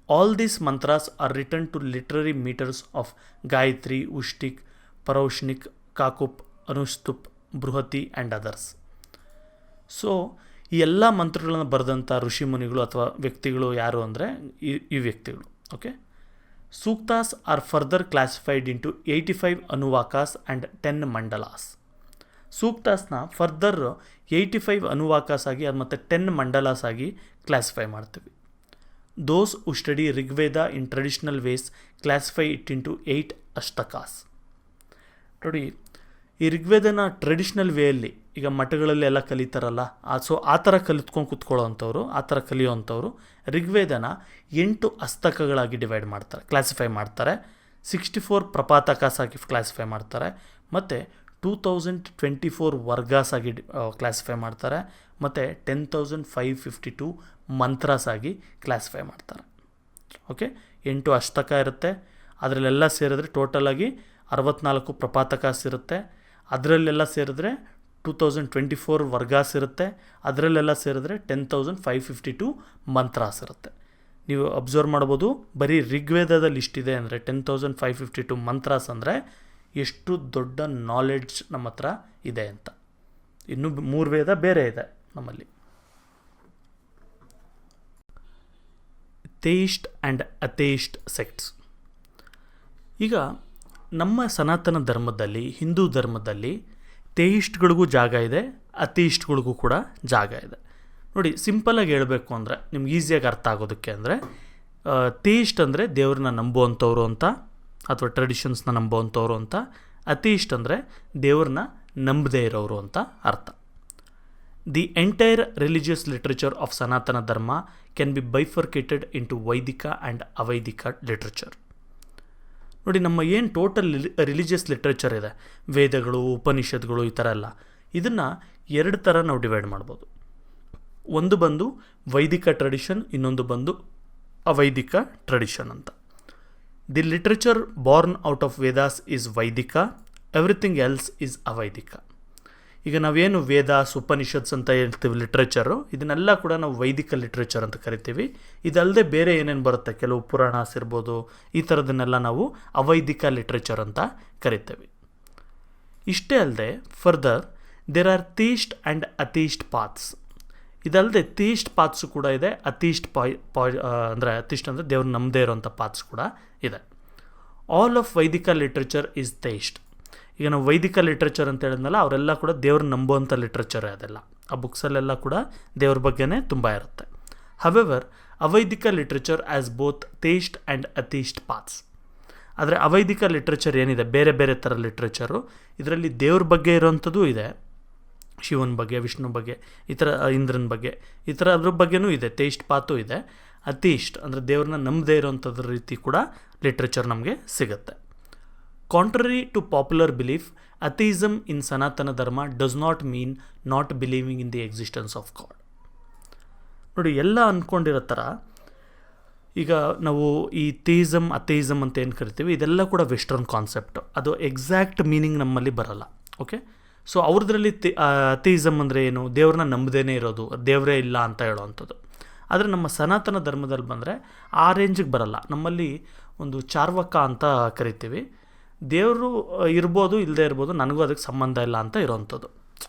all these mantras are written to literary meters of Gayatri, Ushnik, Paraushnik, Kakup, Anushtup, Brihati and others. So ಈ ಎಲ್ಲ ಮಂತ್ರಗಳನ್ನು ಬರೆದಂಥ ಋಷಿಮುನಿಗಳು ಅಥವಾ ವ್ಯಕ್ತಿಗಳು ಯಾರು ಅಂದರೆ ಈ ವ್ಯಕ್ತಿಗಳು. Okay. Suktas are further classified into 85 anuvakas and 10 mandalas. ಸೂಕ್ತಾಸ್ನ ಫರ್ದರ್ 85 ಅನುವಾಕಾಸ್ ಆಗಿ ಅದು ಮತ್ತು 10 ಮಂಡಲಾಸ್ ಆಗಿ ಕ್ಲಾಸಿಫೈ ಮಾಡ್ತೀವಿ. Those who study Rigveda in traditional ways classify it into 8 Ashtakas. ನೋಡಿ, ಈ ಋಗ್ವೇದನ ಟ್ರೆಡಿಷ್ನಲ್ ವೇಯಲ್ಲಿ ಈಗ ಮಠಗಳಲ್ಲೆಲ್ಲ ಕಲಿತಾರಲ್ಲ, ಸೊ ಆ ಥರ ಕಲಿತ್ಕೊಂಡು ಕೂತ್ಕೊಳ್ಳೋವಂಥವ್ರು, ಆ ಥರ ಕಲಿಯೋವಂಥವ್ರು ಋಗ್ವೇದನ 8 ಅಸ್ತಕಗಳಾಗಿ ಡಿವೈಡ್ ಮಾಡ್ತಾರೆ, ಕ್ಲಾಸಿಫೈ ಮಾಡ್ತಾರೆ. 64 ಪ್ರಪಾತಕಾಸ್ ಆಗಿ ಕ್ಲಾಸಿಫೈ ಮಾಡ್ತಾರೆ, ಮತ್ತು 2024 ವರ್ಗಾಸ್ ಆಗಿ ಕ್ಲಾಸಿಫೈ ಮಾಡ್ತಾರೆ, ಮತ್ತು 10,552 ಮಂತ್ರಾಸ್ ಆಗಿ ಕ್ಲಾಸಿಫೈ ಮಾಡ್ತಾರೆ. ಓಕೆ, 8 ಅಷ್ಟಕ ಇರುತ್ತೆ, ಅದರಲ್ಲೆಲ್ಲ ಸೇರಿದ್ರೆ ಟೋಟಲಾಗಿ 64 ಪ್ರಪಾತಕಾಸ್ ಇರುತ್ತೆ, ಅದರಲ್ಲೆಲ್ಲ ಸೇರಿದ್ರೆ 2024 ವರ್ಗಾಸ್ ಇರುತ್ತೆ, ಅದರಲ್ಲೆಲ್ಲ ಸೇರಿದ್ರೆ 10,552 ಮಂತ್ರಾಸ್ ಇರುತ್ತೆ. ನೀವು ಅಬ್ಸರ್ವ್ ಮಾಡ್ಬೋದು, ಬರೀ ಋಗ್ವೇದದಲ್ಲಿ ಇಷ್ಟಿದೆ ಅಂದರೆ 10,552 ಮಂತ್ರಾಸ್ ಅಂದರೆ ಎಷ್ಟು ದೊಡ್ಡ ನಾಲೆಡ್ಜ್ ನಮ್ಮ ಹತ್ರ ಇದೆ ಅಂತ. ಇನ್ನು 3 ವೇದ ಬೇರೆ ಇದೆ ನಮ್ಮಲ್ಲಿ. ಥೇಯಿಸ್ಟ್ ಆ್ಯಂಡ್ ಅಥೇಯಿಸ್ಟ್ ಸೆಕ್ಟ್ಸ್. ಈಗ ನಮ್ಮ ಸನಾತನ ಧರ್ಮದಲ್ಲಿ, ಹಿಂದೂ ಧರ್ಮದಲ್ಲಿ ಥೇಯಿಸ್ಟ್ಗಳಿಗೂ ಜಾಗ ಇದೆ, ಅಥೇಯಿಸ್ಟ್ಗಳಿಗೂ ಕೂಡ ಜಾಗ ಇದೆ. ನೋಡಿ, ಸಿಂಪಲಾಗಿ ಹೇಳಬೇಕು ಅಂದರೆ ನಿಮ್ಗೆ ಈಸಿಯಾಗಿ ಅರ್ಥ ಆಗೋದಕ್ಕೆ ಅಂದರೆ, ಥೇಯಿಸ್ಟ್ ಅಂದರೆ ದೇವ್ರನ್ನ ನಂಬುವಂಥವ್ರು ಅಂತ, ಅಥವಾ ಟ್ರೆಡಿಷನ್ಸ್ನ ನಂಬುವಂಥವ್ರು ಅಂತ. ಅಥೇಯಿಸ್ಟ್ ಅಂದರೆ ದೇವ್ರನ್ನ ನಂಬದೇ ಇರೋರು ಅಂತ ಅರ್ಥ. The entire religious literature of ಸನಾತನ ಧರ್ಮ ಕ್ಯಾನ್ ಬಿ ಬೈಫರ್ಕೇಟೆಡ್ ಇಂಟು ವೈದಿಕ ಆ್ಯಂಡ್ ಅವೈದಿಕ ಲಿಟ್ರೇಚರ್. ನೋಡಿ, ನಮ್ಮ ಏನು ಟೋಟಲ್ ರಿಲಿಜಿಯಸ್ ಲಿಟ್ರೇಚರ್ ಇದೆ, ವೇದಗಳು, ಉಪನಿಷತ್ಗಳು, ಈ ಥರ ಎಲ್ಲ, ಇದನ್ನು 2 ಥರ ನಾವು ಡಿವೈಡ್ ಮಾಡ್ಬೋದು. ಒಂದು ಬಂದು ವೈದಿಕ ಟ್ರೆಡಿಷನ್, ಇನ್ನೊಂದು ಬಂದು ಅವೈದಿಕ ಟ್ರೆಡಿಷನ್ ಅಂತ. The literature Born out of Vedas is ವೈದಿಕ, ಎವ್ರಿಥಿಂಗ್ ಎಲ್ಸ್ ಈಸ್ ಅವೈದಿಕ. ಈಗ ನಾವೇನು ವೇದಾಸ್, ಉಪನಿಷತ್ಸ್ ಅಂತ ಹೇಳ್ತೀವಿ ಲಿಟ್ರೇಚರು, ಇದನ್ನೆಲ್ಲ ಕೂಡ ನಾವು ವೈದಿಕ ಲಿಟ್ರೇಚರ್ ಅಂತ ಕರಿತೀವಿ. ಇದಲ್ಲದೆ ಬೇರೆ ಏನೇನು ಬರುತ್ತೆ, ಕೆಲವು ಪುರಾಣಾಸ್ ಇರ್ಬೋದು, ಈ ಥರದನ್ನೆಲ್ಲ ನಾವು ಅವೈದಿಕ ಲಿಟ್ರೇಚರ್ ಅಂತ ಕರಿತೀವಿ. ಇಷ್ಟೇ ಅಲ್ಲದೆ further there are theist and atheist paths. ಇದಲ್ಲದೆ ಥೀಸ್ಟ್ ಪಾತ್ಸು ಕೂಡ ಇದೆ, ಅಥೀಸ್ಟ್ ಅಂದರೆ ಅಥೀಸ್ಟ್ ಅಂದರೆ ದೇವ್ರು ನಮ್ಮದೇ ಇರೋಂಥ ಪಾತ್ಸ್ ಕೂಡ ಇದೆ. All of vaidika literature is theist. ಈಗ ನಾವು ವೈದಿಕ ಲಿಟ್ರೇಚರ್ ಅಂತ ಹೇಳಿದ್ನಲ್ಲ, ಅವರೆಲ್ಲ ಕೂಡ ದೇವ್ರು ನಂಬುವಂಥ ಲಿಟ್ರೇಚರೇ ಅದೆಲ್ಲ. ಆ ಬುಕ್ಸಲ್ಲೆಲ್ಲ ಕೂಡ ದೇವ್ರ ಬಗ್ಗೆನೇ ತುಂಬ ಇರುತ್ತೆ. However avaidika literature as both theist and atheist paths. ಆದರೆ ಅವೈದಿಕ ಲಿಟ್ರೇಚರ್ ಏನಿದೆ, ಬೇರೆ ಬೇರೆ ಥರ ಲಿಟ್ರೇಚರು, ಇದರಲ್ಲಿ ದೇವ್ರ ಬಗ್ಗೆ ಇರೋವಂಥದ್ದು ಇದೆ, ಶಿವನ ಬಗ್ಗೆ, ವಿಷ್ಣು ಬಗ್ಗೆ, ಈ ಥರ ಇಂದ್ರನ ಬಗ್ಗೆ, ಈ ಥರ ಅದ್ರ ಬಗ್ಗೆನೂ ಇದೆ, ಥೀಸ್ಟ್ ಪಾತು ಇದೆ. ಅಥೀಸ್ಟ್ ಅಂದರೆ ದೇವ್ರನ್ನ ನಂಬದೇ ಇರೋವಂಥದ್ರ ರೀತಿ ಕೂಡ ಲಿಟ್ರೇಚರ್ ನಮಗೆ ಸಿಗುತ್ತೆ. ಕಾಂಟ್ರರಿ ಟು ಪಾಪ್ಯುಲರ್ ಬಿಲೀಫ್, ಅಥೀಸಮ್ ಇನ್ ಸನಾತನ ಧರ್ಮ does not mean not believing in the existence of god. ನೋಡಿ, ಎಲ್ಲ ಅಂದ್ಕೊಂಡಿರೋ ಥರ ಈಗ ನಾವು ಈ ಥೀಸಮ್, ಅಥೀಸಮ್ ಅಂತ ಏನು ಕರಿತೀವಿ, ಇದೆಲ್ಲ ಕೂಡ ವೆಸ್ಟರ್ನ್ ಕಾನ್ಸೆಪ್ಟು, ಅದು ಎಕ್ಸಾಕ್ಟ್ ಮೀನಿಂಗ್ ನಮ್ಮಲ್ಲಿ ಬರಲ್ಲ. ಓಕೆ, ಸೊ ಅವ್ರದ್ರಲ್ಲಿ ಅಥೀಸಮ್ ಅಂದರೆ ಏನು, ದೇವ್ರನ್ನ ನಂಬದೇನೆ ಇರೋದು, ದೇವರೇ ಇಲ್ಲ ಅಂತ ಹೇಳೋವಂಥದ್ದು. ಆದರೆ ನಮ್ಮ ಸನಾತನ ಧರ್ಮದಲ್ಲಿ ಬಂದರೆ ಆ ರೇಂಜಿಗೆ ಬರಲ್ಲ. ನಮ್ಮಲ್ಲಿ ಒಂದು ಚಾರ್ವಕ ಅಂತ ಕರಿತೀವಿ, ದೇವರು ಇರ್ಬೋದು, ಇಲ್ಲದೆ ಇರ್ಬೋದು, ನನಗೂ ಅದಕ್ಕೆ ಸಂಬಂಧ ಇಲ್ಲ ಅಂತ ಇರೋವಂಥದ್ದು.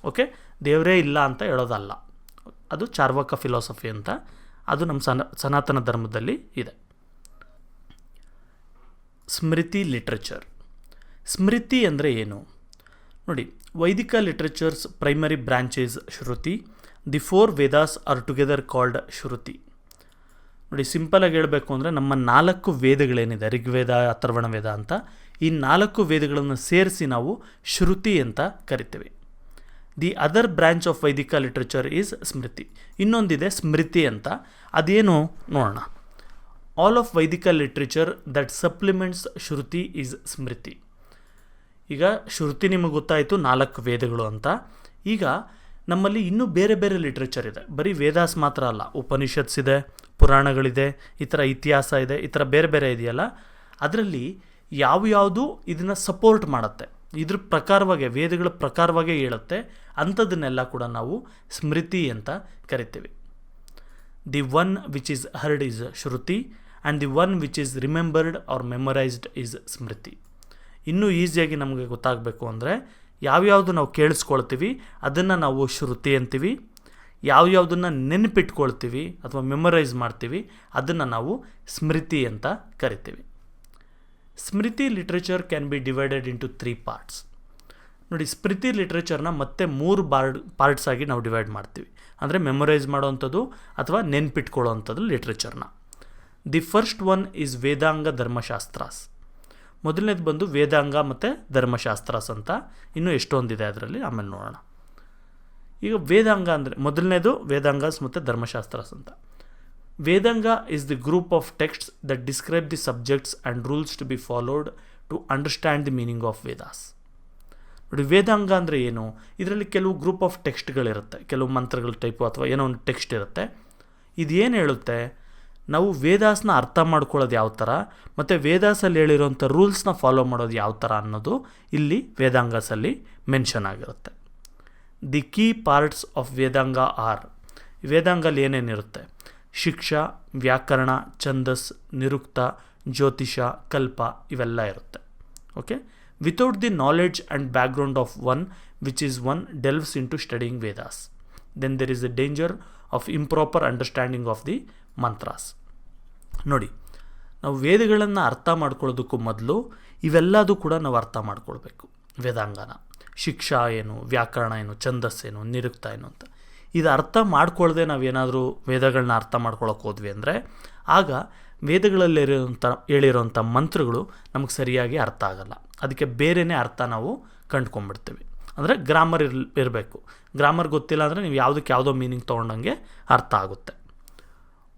ಓಕೆ, ದೇವರೇ ಇಲ್ಲ ಅಂತ ಹೇಳೋದಲ್ಲ, ಅದು ಚಾರ್ವಕ ಫಿಲಾಸಫಿ ಅಂತ, ಅದು ನಮ್ಮ ಸನಾತನ ಧರ್ಮದಲ್ಲಿ ಇದೆ. ಸ್ಮೃತಿ ಲಿಟ್ರೇಚರ್. ಸ್ಮೃತಿ ಅಂದರೆ ಏನು ನೋಡಿ, vaidika literature's primary branch is Shruti. The 4 Vedas are together called Shruti. ನೋಡಿ, ಸಿಂಪಲಾಗಿ ಹೇಳಬೇಕು ಅಂದರೆ ನಮ್ಮ 4 ವೇದಗಳೇನಿದೆ, ಋಗ್ವೇದ, ಅಥರ್ವಣ ವೇದ ಅಂತ, ಈ 4 ವೇದಗಳನ್ನು ಸೇರಿಸಿ ನಾವು ಶ್ರುತಿ ಅಂತ ಕರಿತೀವಿ. The other branch of vaidika literature is Smriti. ಇನ್ನೊಂದಿದೆ ಸ್ಮೃತಿ ಅಂತ, ಅದೇನು ನೋಡೋಣ. All of vaidika literature that supplements Shruti is Smriti. ಈಗ ಶ್ರುತಿ ನಿಮಗೆ ಗೊತ್ತಾಯಿತು 4 ವೇದಗಳು ಅಂತ. ಈಗ ನಮ್ಮಲ್ಲಿ ಇನ್ನೂ ಬೇರೆ ಬೇರೆ ಲಿಟ್ರೇಚರ್ ಇದೆ, ಬರೀ ವೇದಾಸ್ ಮಾತ್ರ ಅಲ್ಲ, ಉಪನಿಷತ್ಸ್ ಇದೆ, ಪುರಾಣಗಳಿದೆ, ಈ ಥರ ಇತಿಹಾಸ ಇದೆ, ಈ ಥರ ಬೇರೆ ಬೇರೆ ಇದೆಯಲ್ಲ, ಅದರಲ್ಲಿ ಯಾವುದು ಇದನ್ನು ಸಪೋರ್ಟ್ ಮಾಡುತ್ತೆ, ಇದ್ರ ಪ್ರಕಾರವಾಗಿ, ವೇದಗಳ ಪ್ರಕಾರವಾಗೇ ಹೇಳುತ್ತೆ, ಅಂಥದ್ದನ್ನೆಲ್ಲ ಕೂಡ ನಾವು ಸ್ಮೃತಿ ಅಂತ ಕರಿತೀವಿ. The one which is heard is Shruti and the one which is remembered or memorised is Smriti. ಇನ್ನೂ ಈಸಿಯಾಗಿ ನಮಗೆ ಗೊತ್ತಾಗಬೇಕು ಅಂದರೆ, ಯಾವ್ಯಾವುದು ನಾವು ಕೇಳಿಸ್ಕೊಳ್ತೀವಿ ಅದನ್ನು ನಾವು ಶ್ರುತಿ ಅಂತೀವಿ, ಯಾವ್ಯಾವುದನ್ನು ನೆನಪಿಟ್ಕೊಳ್ತೀವಿ ಅಥವಾ ಮೆಮೊರೈಸ್ ಮಾಡ್ತೀವಿ ಅದನ್ನು ನಾವು ಸ್ಮೃತಿ ಅಂತ ಕರಿತೀವಿ. Smriti literature can be divided into 3 parts. ನೋಡಿ, ಸ್ಮೃತಿ ಲಿಟ್ರೇಚರ್ನ ಮತ್ತೆ 3 ಪಾರ್ಟ್ಸ್ ಆಗಿ ನಾವು ಡಿವೈಡ್ ಮಾಡ್ತೀವಿ. ಅಂದರೆ ಮೆಮೊರೈಸ್ ಮಾಡೋವಂಥದ್ದು ಅಥವಾ ನೆನ್ಪಿಟ್ಕೊಳ್ಳೋವಂಥದ್ದು ಲಿಟ್ರೇಚರ್ನ. The first one is Vedanga Dharmashastras. ಮೊದಲನೇದು ಬಂದು ವೇದಾಂಗ ಮತ್ತು ಧರ್ಮಶಾಸ್ತ್ರಾಸ್ ಅಂತ. ಇನ್ನೂ ಎಷ್ಟೊಂದಿದೆ ಅದರಲ್ಲಿ, ಆಮೇಲೆ ನೋಡೋಣ. ಈಗ ವೇದಾಂಗ ಅಂದರೆ ಮೊದಲನೇದು ವೇದಾಂಗಾಸ್ ಮತ್ತು ಧರ್ಮಶಾಸ್ತ್ರಾಸ್ ಅಂತ. Vedanga is the group of texts that describe the subjects and rules to be followed to understand the meaning of Vedas. ನೋಡಿ, ವೇದಾಂಗ ಅಂದರೆ ಏನು? ಇದರಲ್ಲಿ ಕೆಲವು ಗ್ರೂಪ್ ಆಫ್ ಟೆಕ್ಸ್ಟ್ಗಳಿರುತ್ತೆ, ಕೆಲವು ಮಂತ್ರಗಳ ಟೈಪು ಅಥವಾ ಏನೋ ಒಂದು ಟೆಕ್ಸ್ಟ್ ಇರುತ್ತೆ. ಇದೇನು ಹೇಳುತ್ತೆ, ನಾವು ವೇದಾಸ್ನ ಅರ್ಥ ಮಾಡ್ಕೊಳ್ಳೋದು ಯಾವ ಥರ ಮತ್ತು ವೇದಾಸಲ್ಲಿ ಹೇಳಿರೋಂಥ ರೂಲ್ಸ್ನ ಫಾಲೋ ಮಾಡೋದು ಯಾವ ಥರ ಅನ್ನೋದು ಇಲ್ಲಿ ವೇದಾಂಗಾಸಲ್ಲಿ ಮೆನ್ಷನ್ ಆಗಿರುತ್ತೆ. The key parts of Vedanga are. ವೇದಾಂಗಲ್ಲಿ ಏನೇನಿರುತ್ತೆ? ಶಿಕ್ಷಾ, ವ್ಯಾಕರಣ, ಛಂದಸ್, ನಿರುಕ್ತ, ಜ್ಯೋತಿಷ, ಕಲ್ಪ ಇವೆಲ್ಲ ಇರುತ್ತೆ. Okay. Without the knowledge and background of one which is one delves into studying Vedas, then there is a danger of improper understanding of the mantras. ನೋಡಿ, ನಾವು ವೇದಗಳನ್ನು ಅರ್ಥ ಮಾಡ್ಕೊಳ್ಳೋದಕ್ಕೂ ಮೊದಲು ಇವೆಲ್ಲದೂ ಕೂಡ ನಾವು ಅರ್ಥ ಮಾಡ್ಕೊಳ್ಬೇಕು. ವೇದಾಂಗನ ಶಿಕ್ಷಾ ಏನು, ವ್ಯಾಕರಣ ಏನು, ಛಂದಸ್ಸೇನು, ನಿರುಕ್ತ ಏನು ಅಂತ ಇದು ಅರ್ಥ ಮಾಡ್ಕೊಳ್ಳದೆ ನಾವೇನಾದರೂ ವೇದಗಳನ್ನ ಅರ್ಥ ಮಾಡ್ಕೊಳಕ್ಕೆ ಹೋದ್ವಿ ಅಂದರೆ ಆಗ ಹೇಳಿರೋಂಥ ಮಂತ್ರಗಳು ನಮಗೆ ಸರಿಯಾಗಿ ಅರ್ಥ ಆಗಲ್ಲ. ಅದಕ್ಕೆ ಬೇರೆಯೇ ಅರ್ಥ ನಾವು ಕಂಡ್ಕೊಂಡ್ಬಿಡ್ತೀವಿ. ಅಂದರೆ ಗ್ರಾಮರ್ ಇರಬೇಕು. ಗ್ರಾಮರ್ ಗೊತ್ತಿಲ್ಲ ಅಂದರೆ ನೀವು ಯಾವುದಕ್ಕೆ ಯಾವುದೋ ಮೀನಿಂಗ್ ತೊಗೊಂಡಂಗೆ ಅರ್ಥ ಆಗುತ್ತೆ.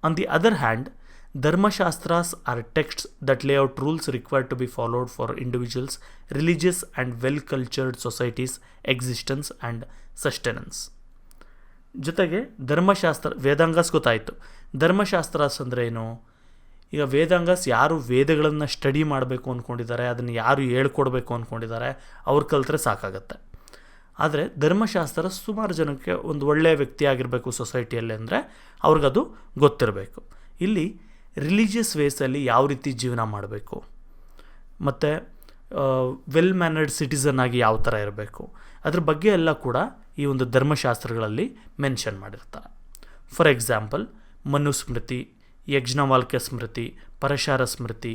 On the other hand, Dharmashastras are texts that lay out rules required to be followed for individuals, religious and well cultured societies existence and sustenance. ಜೊತೆಗೆ ಧರ್ಮಶಾಸ್ತ್ರ, ವೇದಾಂಗಾಸ್ ಗೊತ್ತಾಯಿತು. ಧರ್ಮಶಾಸ್ತ್ರಾಸ್ ಅಂದರೆ ಏನು? ಈಗ ವೇದಾಂಗಾಸ್ ಯಾರು ವೇದಗಳನ್ನು ಸ್ಟಡಿ ಮಾಡಬೇಕು ಅಂದ್ಕೊಂಡಿದ್ದಾರೆ, ಅದನ್ನು ಯಾರು ಹೇಳ್ಕೊಡ್ಬೇಕು ಅಂದ್ಕೊಂಡಿದ್ದಾರೆ ಅವ್ರು ಕಲ್ತ್ರೆ ಸಾಕಾಗತ್ತೆ. ಆದರೆ ಧರ್ಮಶಾಸ್ತ್ರ ಸುಮಾರು ಜನಕ್ಕೆ ಒಂದು ಒಳ್ಳೆಯ ವ್ಯಕ್ತಿ ಆಗಿರಬೇಕು ಸೊಸೈಟಿಯಲ್ಲಿ ಅಂದರೆ ಅವ್ರಿಗದು ಗೊತ್ತಿರಬೇಕು. ಇಲ್ಲಿ ರಿಲಿಜಿಯಸ್ ವೇಸಲ್ಲಿ ಯಾವ ರೀತಿ ಜೀವನ ಮಾಡಬೇಕು ಮತ್ತು ವೆಲ್ ಮ್ಯಾನರ್ಡ್ ಸಿಟಿಸನ್ ಆಗಿ ಯಾವ ಥರ ಇರಬೇಕು ಅದ್ರ ಬಗ್ಗೆ ಎಲ್ಲ ಕೂಡ ಈ ಒಂದು ಧರ್ಮಶಾಸ್ತ್ರಗಳಲ್ಲಿ ಮೆನ್ಷನ್ ಮಾಡಿರ್ತಾರೆ. ಫಾರ್ ಎಕ್ಸಾಂಪಲ್, ಮನುಸ್ಮೃತಿ, ಯಜ್ಞವಾಲ್ಕ್ಯ ಸ್ಮೃತಿ, ಪರಶಾರ ಸ್ಮೃತಿ,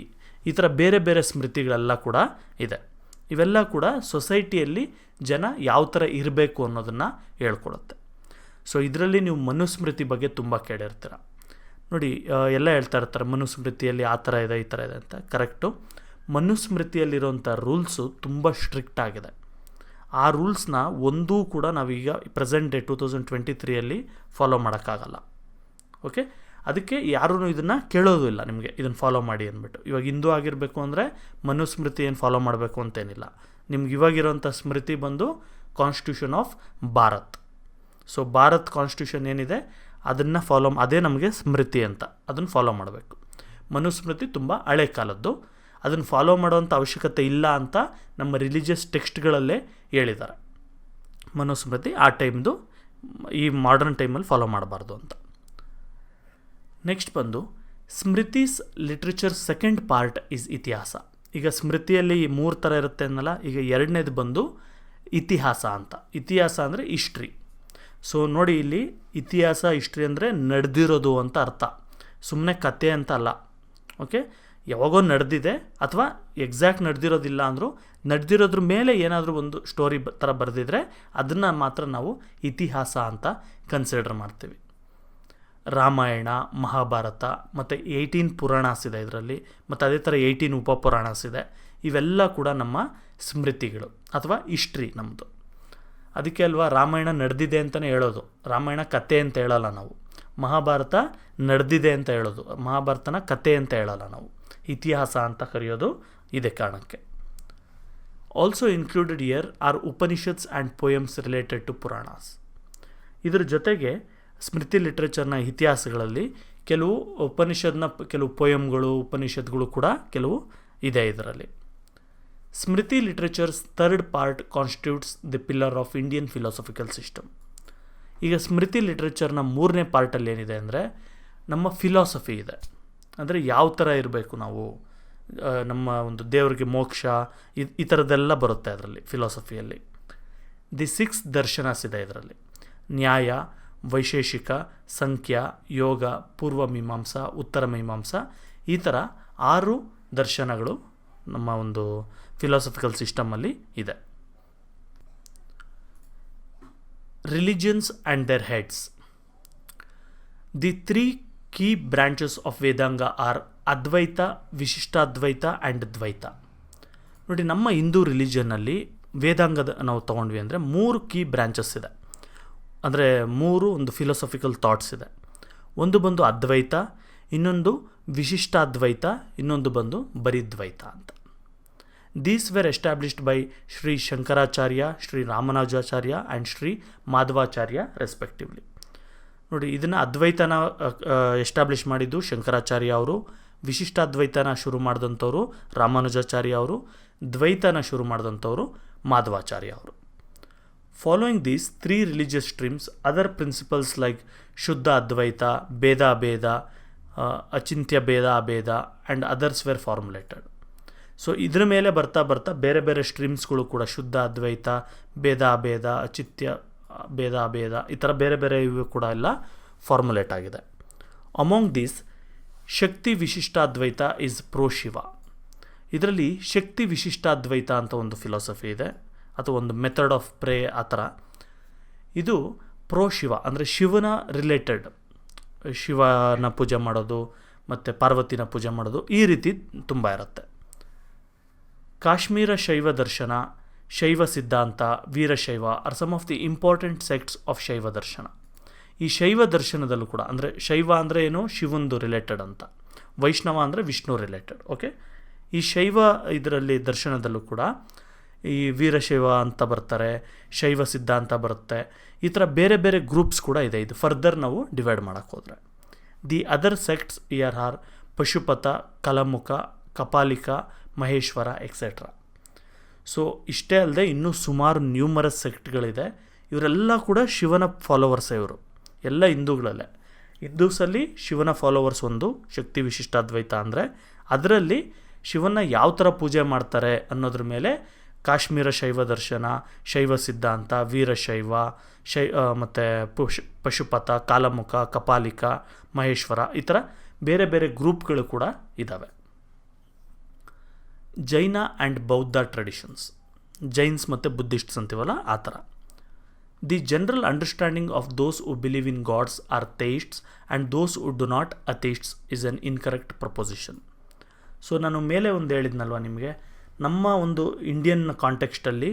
ಈ ಥರ ಬೇರೆ ಬೇರೆ ಸ್ಮೃತಿಗಳೆಲ್ಲ ಕೂಡ ಇದೆ. ಇವೆಲ್ಲ ಕೂಡ ಸೊಸೈಟಿಯಲ್ಲಿ ಜನ ಯಾವ ಥರ ಇರಬೇಕು ಅನ್ನೋದನ್ನು ಹೇಳ್ಕೊಡುತ್ತೆ. ಸೊ ಇದರಲ್ಲಿ ನೀವು ಮನುಸ್ಮೃತಿ ಬಗ್ಗೆ ತುಂಬ ಕೇಳಿರ್ತೀರ. ನೋಡಿ, ಎಲ್ಲ ಹೇಳ್ತಾ ಇರ್ತಾರೆ ಮನುಸ್ಮೃತಿಯಲ್ಲಿ ಆ ಥರ ಇದೆ, ಈ ಥರ ಇದೆ ಅಂತ. ಕರೆಕ್ಟು. ಮನುಸ್ಮೃತಿಯಲ್ಲಿರೋಂಥ ರೂಲ್ಸು ತುಂಬ ಸ್ಟ್ರಿಕ್ಟ್ ಆಗಿದೆ. ಆ ರೂಲ್ಸ್ನ ಒಂದೂ ಕೂಡ ನಾವೀಗ ಪ್ರೆಸೆಂಟ್ ಡೇ 2023 ಫಾಲೋ ಮಾಡೋಕ್ಕಾಗಲ್ಲ. ಓಕೆ. ಅದಕ್ಕೆ ಯಾರೂ ಇದನ್ನು ಕೇಳೋದು ಇಲ್ಲ ನಿಮಗೆ ಇದನ್ನು ಫಾಲೋ ಮಾಡಿ ಅಂದ್ಬಿಟ್ಟು. ಇವಾಗ ಹಿಂದೂ ಆಗಿರಬೇಕು ಅಂದರೆ ಮನುಸ್ಮೃತಿ ಏನು ಫಾಲೋ ಮಾಡಬೇಕು ಅಂತೇನಿಲ್ಲ. ನಿಮ್ಗೆ ಇವಾಗಿರೋಂಥ ಸ್ಮೃತಿ ಬಂದು constitution of Bharat. So Bharat constitution ಏನಿದೆ ಅದನ್ನು ಅದೇ ನಮಗೆ ಸ್ಮೃತಿ ಅಂತ, ಅದನ್ನು ಫಾಲೋ ಮಾಡಬೇಕು. ಮನುಸ್ಮೃತಿ ತುಂಬ ಹಳೆ ಕಾಲದ್ದು, ಅದನ್ನು ಫಾಲೋ ಮಾಡೋವಂಥ ಅವಶ್ಯಕತೆ ಇಲ್ಲ ಅಂತ ನಮ್ಮ ರಿಲಿಜಿಯಸ್ ಟೆಕ್ಸ್ಟ್ಗಳಲ್ಲೇ ಹೇಳಿದ್ದಾರೆ. ಮನುಸ್ಮೃತಿ ಆ ಟೈಮ್ದು ಈ ಮಾಡರ್ನ್ ಟೈಮಲ್ಲಿ ಫಾಲೋ ಮಾಡಬಾರ್ದು ಅಂತ. ನೆಕ್ಸ್ಟ್ ಬಂದು ಸ್ಮೃತೀಸ್ ಲಿಟ್ರೇಚರ್ ಸೆಕೆಂಡ್ ಪಾರ್ಟ್ ಈಸ್ ಇತಿಹಾಸ. ಈಗ ಸ್ಮೃತಿಯಲ್ಲಿ 3 ಥರ ಇರುತ್ತೆ ಅನ್ನಲ್ಲ, ಈಗ ಎರಡನೇದು ಬಂದು ಇತಿಹಾಸ ಅಂತ. ಇತಿಹಾಸ ಅಂದರೆ ಹಿಸ್ಟ್ರಿ. ಸೊ ನೋಡಿ, ಇಲ್ಲಿ ಇತಿಹಾಸ ಹಿಸ್ಟ್ರಿ ಅಂದರೆ ನಡೆದಿರೋದು ಅಂತ ಅರ್ಥ, ಸುಮ್ಮನೆ ಕತೆ ಅಂತ ಅಲ್ಲ. ಓಕೆ. ಯಾವಾಗೋ ನಡೆದಿದೆ ಅಥವಾ ಎಕ್ಸಾಕ್ಟ್ ನಡೆದಿರೋದಿಲ್ಲ ಅಂದರೂ ನಡೆದಿರೋದ್ರ ಮೇಲೆ ಏನಾದರೂ ಒಂದು ಸ್ಟೋರಿ ಥರ ಬರೆದಿದ್ರೆ ಅದನ್ನು ಮಾತ್ರ ನಾವು ಇತಿಹಾಸ ಅಂತ ಕನ್ಸಿಡರ್ ಮಾಡ್ತೀವಿ. ರಾಮಾಯಣ, ಮಹಾಭಾರತ ಮತ್ತು 18 ಪುರಾಣಾಸ್ ಇದೆ ಇದರಲ್ಲಿ, ಮತ್ತು ಅದೇ ಥರ 18 ಉಪಪುರಾಣಾಸ್ ಇದೆ. ಇವೆಲ್ಲ ಕೂಡ ನಮ್ಮ ಸ್ಮೃತಿಗಳು ಅಥವಾ ಹಿಸ್ಟ್ರಿ ನಮ್ಮದು. ಅದಕ್ಕೆ ಅಲ್ವಾ ರಾಮಾಯಣ ನಡೆದಿದೆ ಅಂತಲೇ ಹೇಳೋದು, ರಾಮಾಯಣ ಕತೆ ಅಂತ ಹೇಳಲ್ಲ ನಾವು. ಮಹಾಭಾರತ ನಡೆದಿದೆ ಅಂತ ಹೇಳೋದು, ಮಹಾಭಾರತನ ಕತೆ ಅಂತ ಹೇಳಲ್ಲ ನಾವು, ಇತಿಹಾಸ ಅಂತ ಕರೆಯೋದು ಇದೇ ಕಾರಣಕ್ಕೆ. Also included here are Upanishads and poems related to Puranas. ಇದ್ರ ಜೊತೆಗೆ ಸ್ಮೃತಿ ಲಿಟ್ರೇಚರ್ನ ಇತಿಹಾಸಗಳಲ್ಲಿ ಕೆಲವು ಉಪನಿಷತ್ನ ಕೆಲವು ಪೋಯಮ್ಗಳು, ಉಪನಿಷತ್ಗಳು ಕೂಡ ಕೆಲವು ಇದೆ ಇದರಲ್ಲಿ. Smriti literature's third part constitutes the pillar of Indian philosophical system. ಈಗ ಸ್ಮೃತಿ ಲಿಟ್ರೇಚರ್ನ 3ನೇ ಪಾರ್ಟಲ್ಲಿ ಏನಿದೆ ಅಂದರೆ ನಮ್ಮ ಫಿಲಾಸಫಿ ಇದೆ. ಅಂದರೆ ಯಾವ ಥರ ಇರಬೇಕು ನಾವು, ನಮ್ಮ ಒಂದು ದೇವರಿಗೆ ಮೋಕ್ಷ, ಈ ಥರದ್ದೆಲ್ಲ ಬರುತ್ತೆ ಅದರಲ್ಲಿ ಫಿಲಾಸಫಿಯಲ್ಲಿ. ದಿ 6 ದರ್ಶನಾಸ್ ಇದೆ ಇದರಲ್ಲಿ. ನ್ಯಾಯ, ವೈಶೇಷಿಕ, ಸಂಖ್ಯಾ, ಯೋಗ, ಪೂರ್ವ ಮೀಮಾಂಸಾ, ಉತ್ತರ ಮೀಮಾಂಸಾ, ಈ ಥರ 6 ದರ್ಶನಗಳು ನಮ್ಮ ಒಂದು ಫಿಲಾಸಫಿಕಲ್ ಸಿಸ್ಟಮಲ್ಲಿ ಇದೆ. Religions and their heads. The 3 key branches of Vedanga are Advaita, Vishishtadvaita and Dvaita. ನೋಡಿ, ನಮ್ಮ ಹಿಂದೂ ರಿಲಿಜನ್ನಲ್ಲಿ ವೇದಾಂಗದ ನಾವು ತೊಗೊಂಡ್ವಿ ಅಂದರೆ 3 ಕೀ ಬ್ರ್ಯಾಂಚಸ್ ಇದೆ. ಅಂದರೆ 3 ಒಂದು ಫಿಲಾಸಫಿಕಲ್ ಥಾಟ್ಸ್ ಇದೆ. ಒಂದು ಬಂದು ಅದ್ವೈತ, ಇನ್ನೊಂದು ವಿಶಿಷ್ಟಾದ್ವೈತ, ಇನ್ನೊಂದು ಬಂದು ಬರೀ ದ್ವೈತ ಅಂತ. These were established by Shri Shankaracharya, Shri Ramanujacharya and Shri Madhavacharya respectively. ನೋಡಿ, ಇದನ್ನು ಅದ್ವೈತನ ಎಸ್ಟಾಬ್ಲಿಷ್ ಮಾಡಿದ್ದು ಶಂಕರಾಚಾರ್ಯ ಅವರು, ವಿಶಿಷ್ಟಾದ್ವೈತನ ಶುರು ಮಾಡಿದಂಥವ್ರು ರಾಮಾನುಜಾಚಾರ್ಯ ಅವರು, ದ್ವೈತನ ಶುರು ಮಾಡಿದಂಥವ್ರು ಮಾಧವಾಚಾರ್ಯ ಅವರು. Following these 3 religious streams, other principles like Shuddha Advaita, Bheda, Achintya Bheda Abheda and others were formulated. So ಇದ್ರ ಮೇಲೆ ಬರ್ತಾ ಬರ್ತಾ ಬೇರೆ ಬೇರೆ ಸ್ಟ್ರೀಮ್ಸ್ಗಳು ಕೂಡ ಶುದ್ಧ ಅದ್ವೈತ, ಭೇದ ಅಭೇದ, ಅಚಿತ್ಯ ಭೇದ ಅಭೇದ, ಈ ಥರ ಬೇರೆ ಬೇರೆ ಇವು ಕೂಡ ಎಲ್ಲ ಫಾರ್ಮುಲೇಟ್ ಆಗಿದೆ. Among these Shakti Vishishtadvaita is pro Shiva. ಇದರಲ್ಲಿ ಶಕ್ತಿ ವಿಶಿಷ್ಟಾದ್ವೈತ ಅಂತ ಒಂದು ಫಿಲಾಸಫಿ ಇದೆ, ಅಥವಾ ಒಂದು ಮೆಥಡ್ ಆಫ್ ಪ್ರೇ, ಆ ಥರ. ಇದು ಪ್ರೋ ಶಿವ, ಅಂದರೆ ಶಿವನ ರಿಲೇಟೆಡ್, ಶಿವನ ಪೂಜೆ ಮಾಡೋದು ಮತ್ತು ಪಾರ್ವತಿನ ಪೂಜೆ ಮಾಡೋದು, ಈ ರೀತಿ ತುಂಬ ಇರುತ್ತೆ. ಕಾಶ್ಮೀರ ಶೈವ Darshana, Shaiva Siddhanta, Veerashaiva are some of the important sects of Shaiva Darshana. ಈ ಶೈವ ದರ್ಶನದಲ್ಲೂ ಕೂಡ, ಅಂದರೆ ಶೈವ ಅಂದರೆ ಏನು, ಶಿವಂದು ರಿಲೇಟೆಡ್ ಅಂತ, ವೈಷ್ಣವ ಅಂದರೆ ವಿಷ್ಣು ರಿಲೇಟೆಡ್. ಓಕೆ, ಈ ಶೈವ ಇದರಲ್ಲಿ ದರ್ಶನದಲ್ಲೂ ಕೂಡ ಈ ವೀರಶೈವ ಅಂತ ಬರ್ತಾರೆ, ಶೈವ ಸಿದ್ಧಾಂತ ಬರುತ್ತೆ, ಈ ಥರ ಬೇರೆ ಬೇರೆ ಗ್ರೂಪ್ಸ್ ಕೂಡ ಇದೆ. ಇದು ಫರ್ದರ್ ನಾವು ಡಿವೈಡ್ ಮಾಡೋಕ್ಕೆ ಹೋದರೆ the other sects here are Pashupata, Kalamukha, Kapalika, Maheshvara et cetera. So ಇಷ್ಟೇ ಅಲ್ಲದೆ ಇನ್ನೂ ಸುಮಾರು ನ್ಯೂಮರಸ್ ಸೆಕ್ಟ್ಗಳಿದೆ. ಇವರೆಲ್ಲ ಕೂಡ ಶಿವನ ಫಾಲೋವರ್ಸೇ. ಇವರು ಎಲ್ಲ ಹಿಂದೂಗಳಲ್ಲೇ. ಹಿಂದೂಸಲ್ಲಿ ಶಿವನ ಫಾಲೋವರ್ಸ್ ಒಂದು ಶಕ್ತಿ ವಿಶಿಷ್ಟಾದ್ವೈತ ಅಂದರೆ, ಅದರಲ್ಲಿ ಶಿವನ ಯಾವ ಥರ ಪೂಜೆ ಮಾಡ್ತಾರೆ ಅನ್ನೋದ್ರ ಮೇಲೆ ಕಾಶ್ಮೀರ ಶೈವ ದರ್ಶನ, ಶೈವ ಸಿದ್ಧಾಂತ, ವೀರಶೈವ, ಮತ್ತು ಪಶುಪತ, ಕಾಲಮುಖ, ಕಪಾಲಿಕ, ಮಹೇಶ್ವರ, ಈ ಥರ ಬೇರೆ ಬೇರೆ ಗ್ರೂಪ್ಗಳು ಕೂಡ ಇದ್ದಾವೆ. ಜೈನ ಆ್ಯಂಡ್ ಬೌದ್ಧ ಟ್ರೆಡಿಷನ್ಸ್, ಜೈನ್ಸ್ ಮತ್ತು ಬುದ್ಧಿಸ್ಟ್ಸ್ ಅಂತೀವಲ್ಲ ಆ ಥರ. The general understanding of those who believe in gods are theists and those who do not atheists is an incorrect proposition. So ನಾನು ಮೇಲೆ ಒಂದು ಹೇಳಿದ್ನಲ್ವ ನಿಮಗೆ, ನಮ್ಮ ಒಂದು ಇಂಡಿಯನ್ ಕಾಂಟೆಕ್ಸ್ಟಲ್ಲಿ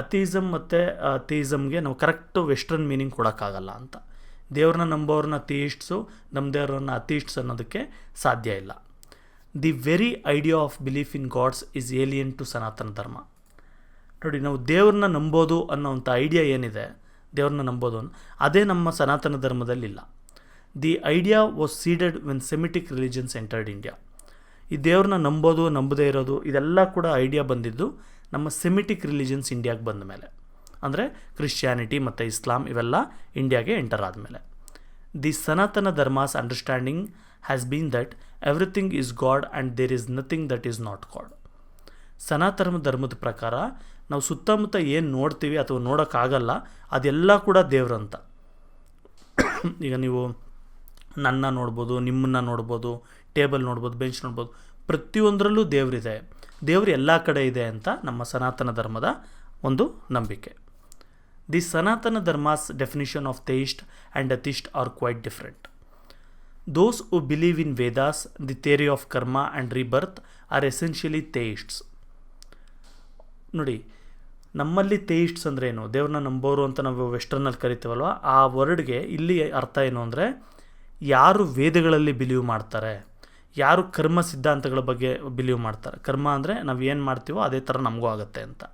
ಅಥೀಸಮ್ ಮತ್ತು ಥೇಯಿಸಮ್ಗೆ ನಾವು ಕರೆಕ್ಟು ವೆಸ್ಟರ್ನ್ ಮೀನಿಂಗ್ ಕೊಡೋಕ್ಕಾಗಲ್ಲ ಅಂತ. ದೇವ್ರನ್ನ ನಂಬೋರನ್ನ ಥೇಯಿಸ್ಟ್ಸು, ನಮ್ಮ ದೇವ್ರನ್ನ ಅಥೀಸ್ಟ್ಸ್ ಅನ್ನೋದಕ್ಕೆ ಸಾಧ್ಯ ಇಲ್ಲ. The very idea of belief in gods is alien to Sanatana Dharma. ನೋಡಿ, ನಾವು ದೇವ್ರನ್ನ ನಂಬೋದು ಅನ್ನೋವಂಥ ಐಡಿಯಾ ಏನಿದೆ, ದೇವ್ರನ್ನ ನಂಬೋದು ಅದೇ ನಮ್ಮ ಸನಾತನ ಧರ್ಮದಲ್ಲಿಲ್ಲ. The idea was seeded when Semitic religions entered India. ಈ ದೇವ್ರನ್ನ ನಂಬೋದು ನಂಬದೇ ಇರೋದು ಇದೆಲ್ಲ ಕೂಡ ಐಡಿಯಾ ಬಂದಿದ್ದು ನಮ್ಮ ಸೆಮಿಟಿಕ್ ರಿಲಿಜನ್ಸ್ ಇಂಡಿಯಾಗೆ ಬಂದ ಮೇಲೆ, ಅಂದರೆ ಕ್ರಿಶ್ಚಿಯಾನಿಟಿ ಮತ್ತು ಇಸ್ಲಾಂ ಇವೆಲ್ಲ ಇಂಡಿಯಾಗೆ ಎಂಟರ್ ಆದಮೇಲೆ. The Sanatana Dharma's understanding has been that everything is God and there is nothing that is not God. ಸನಾತನ ಧರ್ಮದ ಪ್ರಕಾರ ನಾವು ಸುತ್ತಮುತ್ತ ಏನು ನೋಡ್ತೀವಿ ಅಥವಾ ನೋಡೋಕ್ಕಾಗಲ್ಲ ಅದೆಲ್ಲ ಕೂಡ ದೇವ್ರಂತ. ಈಗ ನೀವು ನನ್ನ ನೋಡ್ಬೋದು, ನಿಮ್ಮನ್ನು ನೋಡ್ಬೋದು, ಟೇಬಲ್ ನೋಡ್ಬೋದು, ಬೆಂಚ್ ನೋಡ್ಬೋದು, ಪ್ರತಿಯೊಂದರಲ್ಲೂ ದೇವರಿದೆ, ದೇವರು ಎಲ್ಲ ಕಡೆ ಇದೆ ಅಂತ ನಮ್ಮ ಸನಾತನ ಧರ್ಮದ ಒಂದು ನಂಬಿಕೆ. The Sanatana Dharma's definition of theist and atheist are quite different. Those who believe in Vedas, the theory of karma and rebirth are essentially theists. ನೋಡಿ, ನಮ್ಮಲ್ಲಿ ಥೇಯಿಸ್ಟ್ಸ್ ಅಂದರೆ ಏನು, ದೇವ್ರನ್ನ ನಂಬೋರು ಅಂತ ನಾವು ವೆಸ್ಟರ್ನಲ್ಲಿ ಕರಿತೀವಲ್ವ, ಆ ವರ್ಡ್ಗೆ ಇಲ್ಲಿ ಅರ್ಥ ಏನು ಅಂದರೆ, ಯಾರು ವೇದಗಳಲ್ಲಿ ಬಿಲೀವ್ ಮಾಡ್ತಾರೆ, ಯಾರು ಕರ್ಮ ಸಿದ್ಧಾಂತಗಳ ಬಗ್ಗೆ ಬಿಲೀವ್ ಮಾಡ್ತಾರೆ. ಕರ್ಮ ಅಂದರೆ ನಾವು ಏನು ಮಾಡ್ತೀವೋ ಅದೇ ಥರ ನಮಗೂ ಆಗುತ್ತೆ ಅಂತ.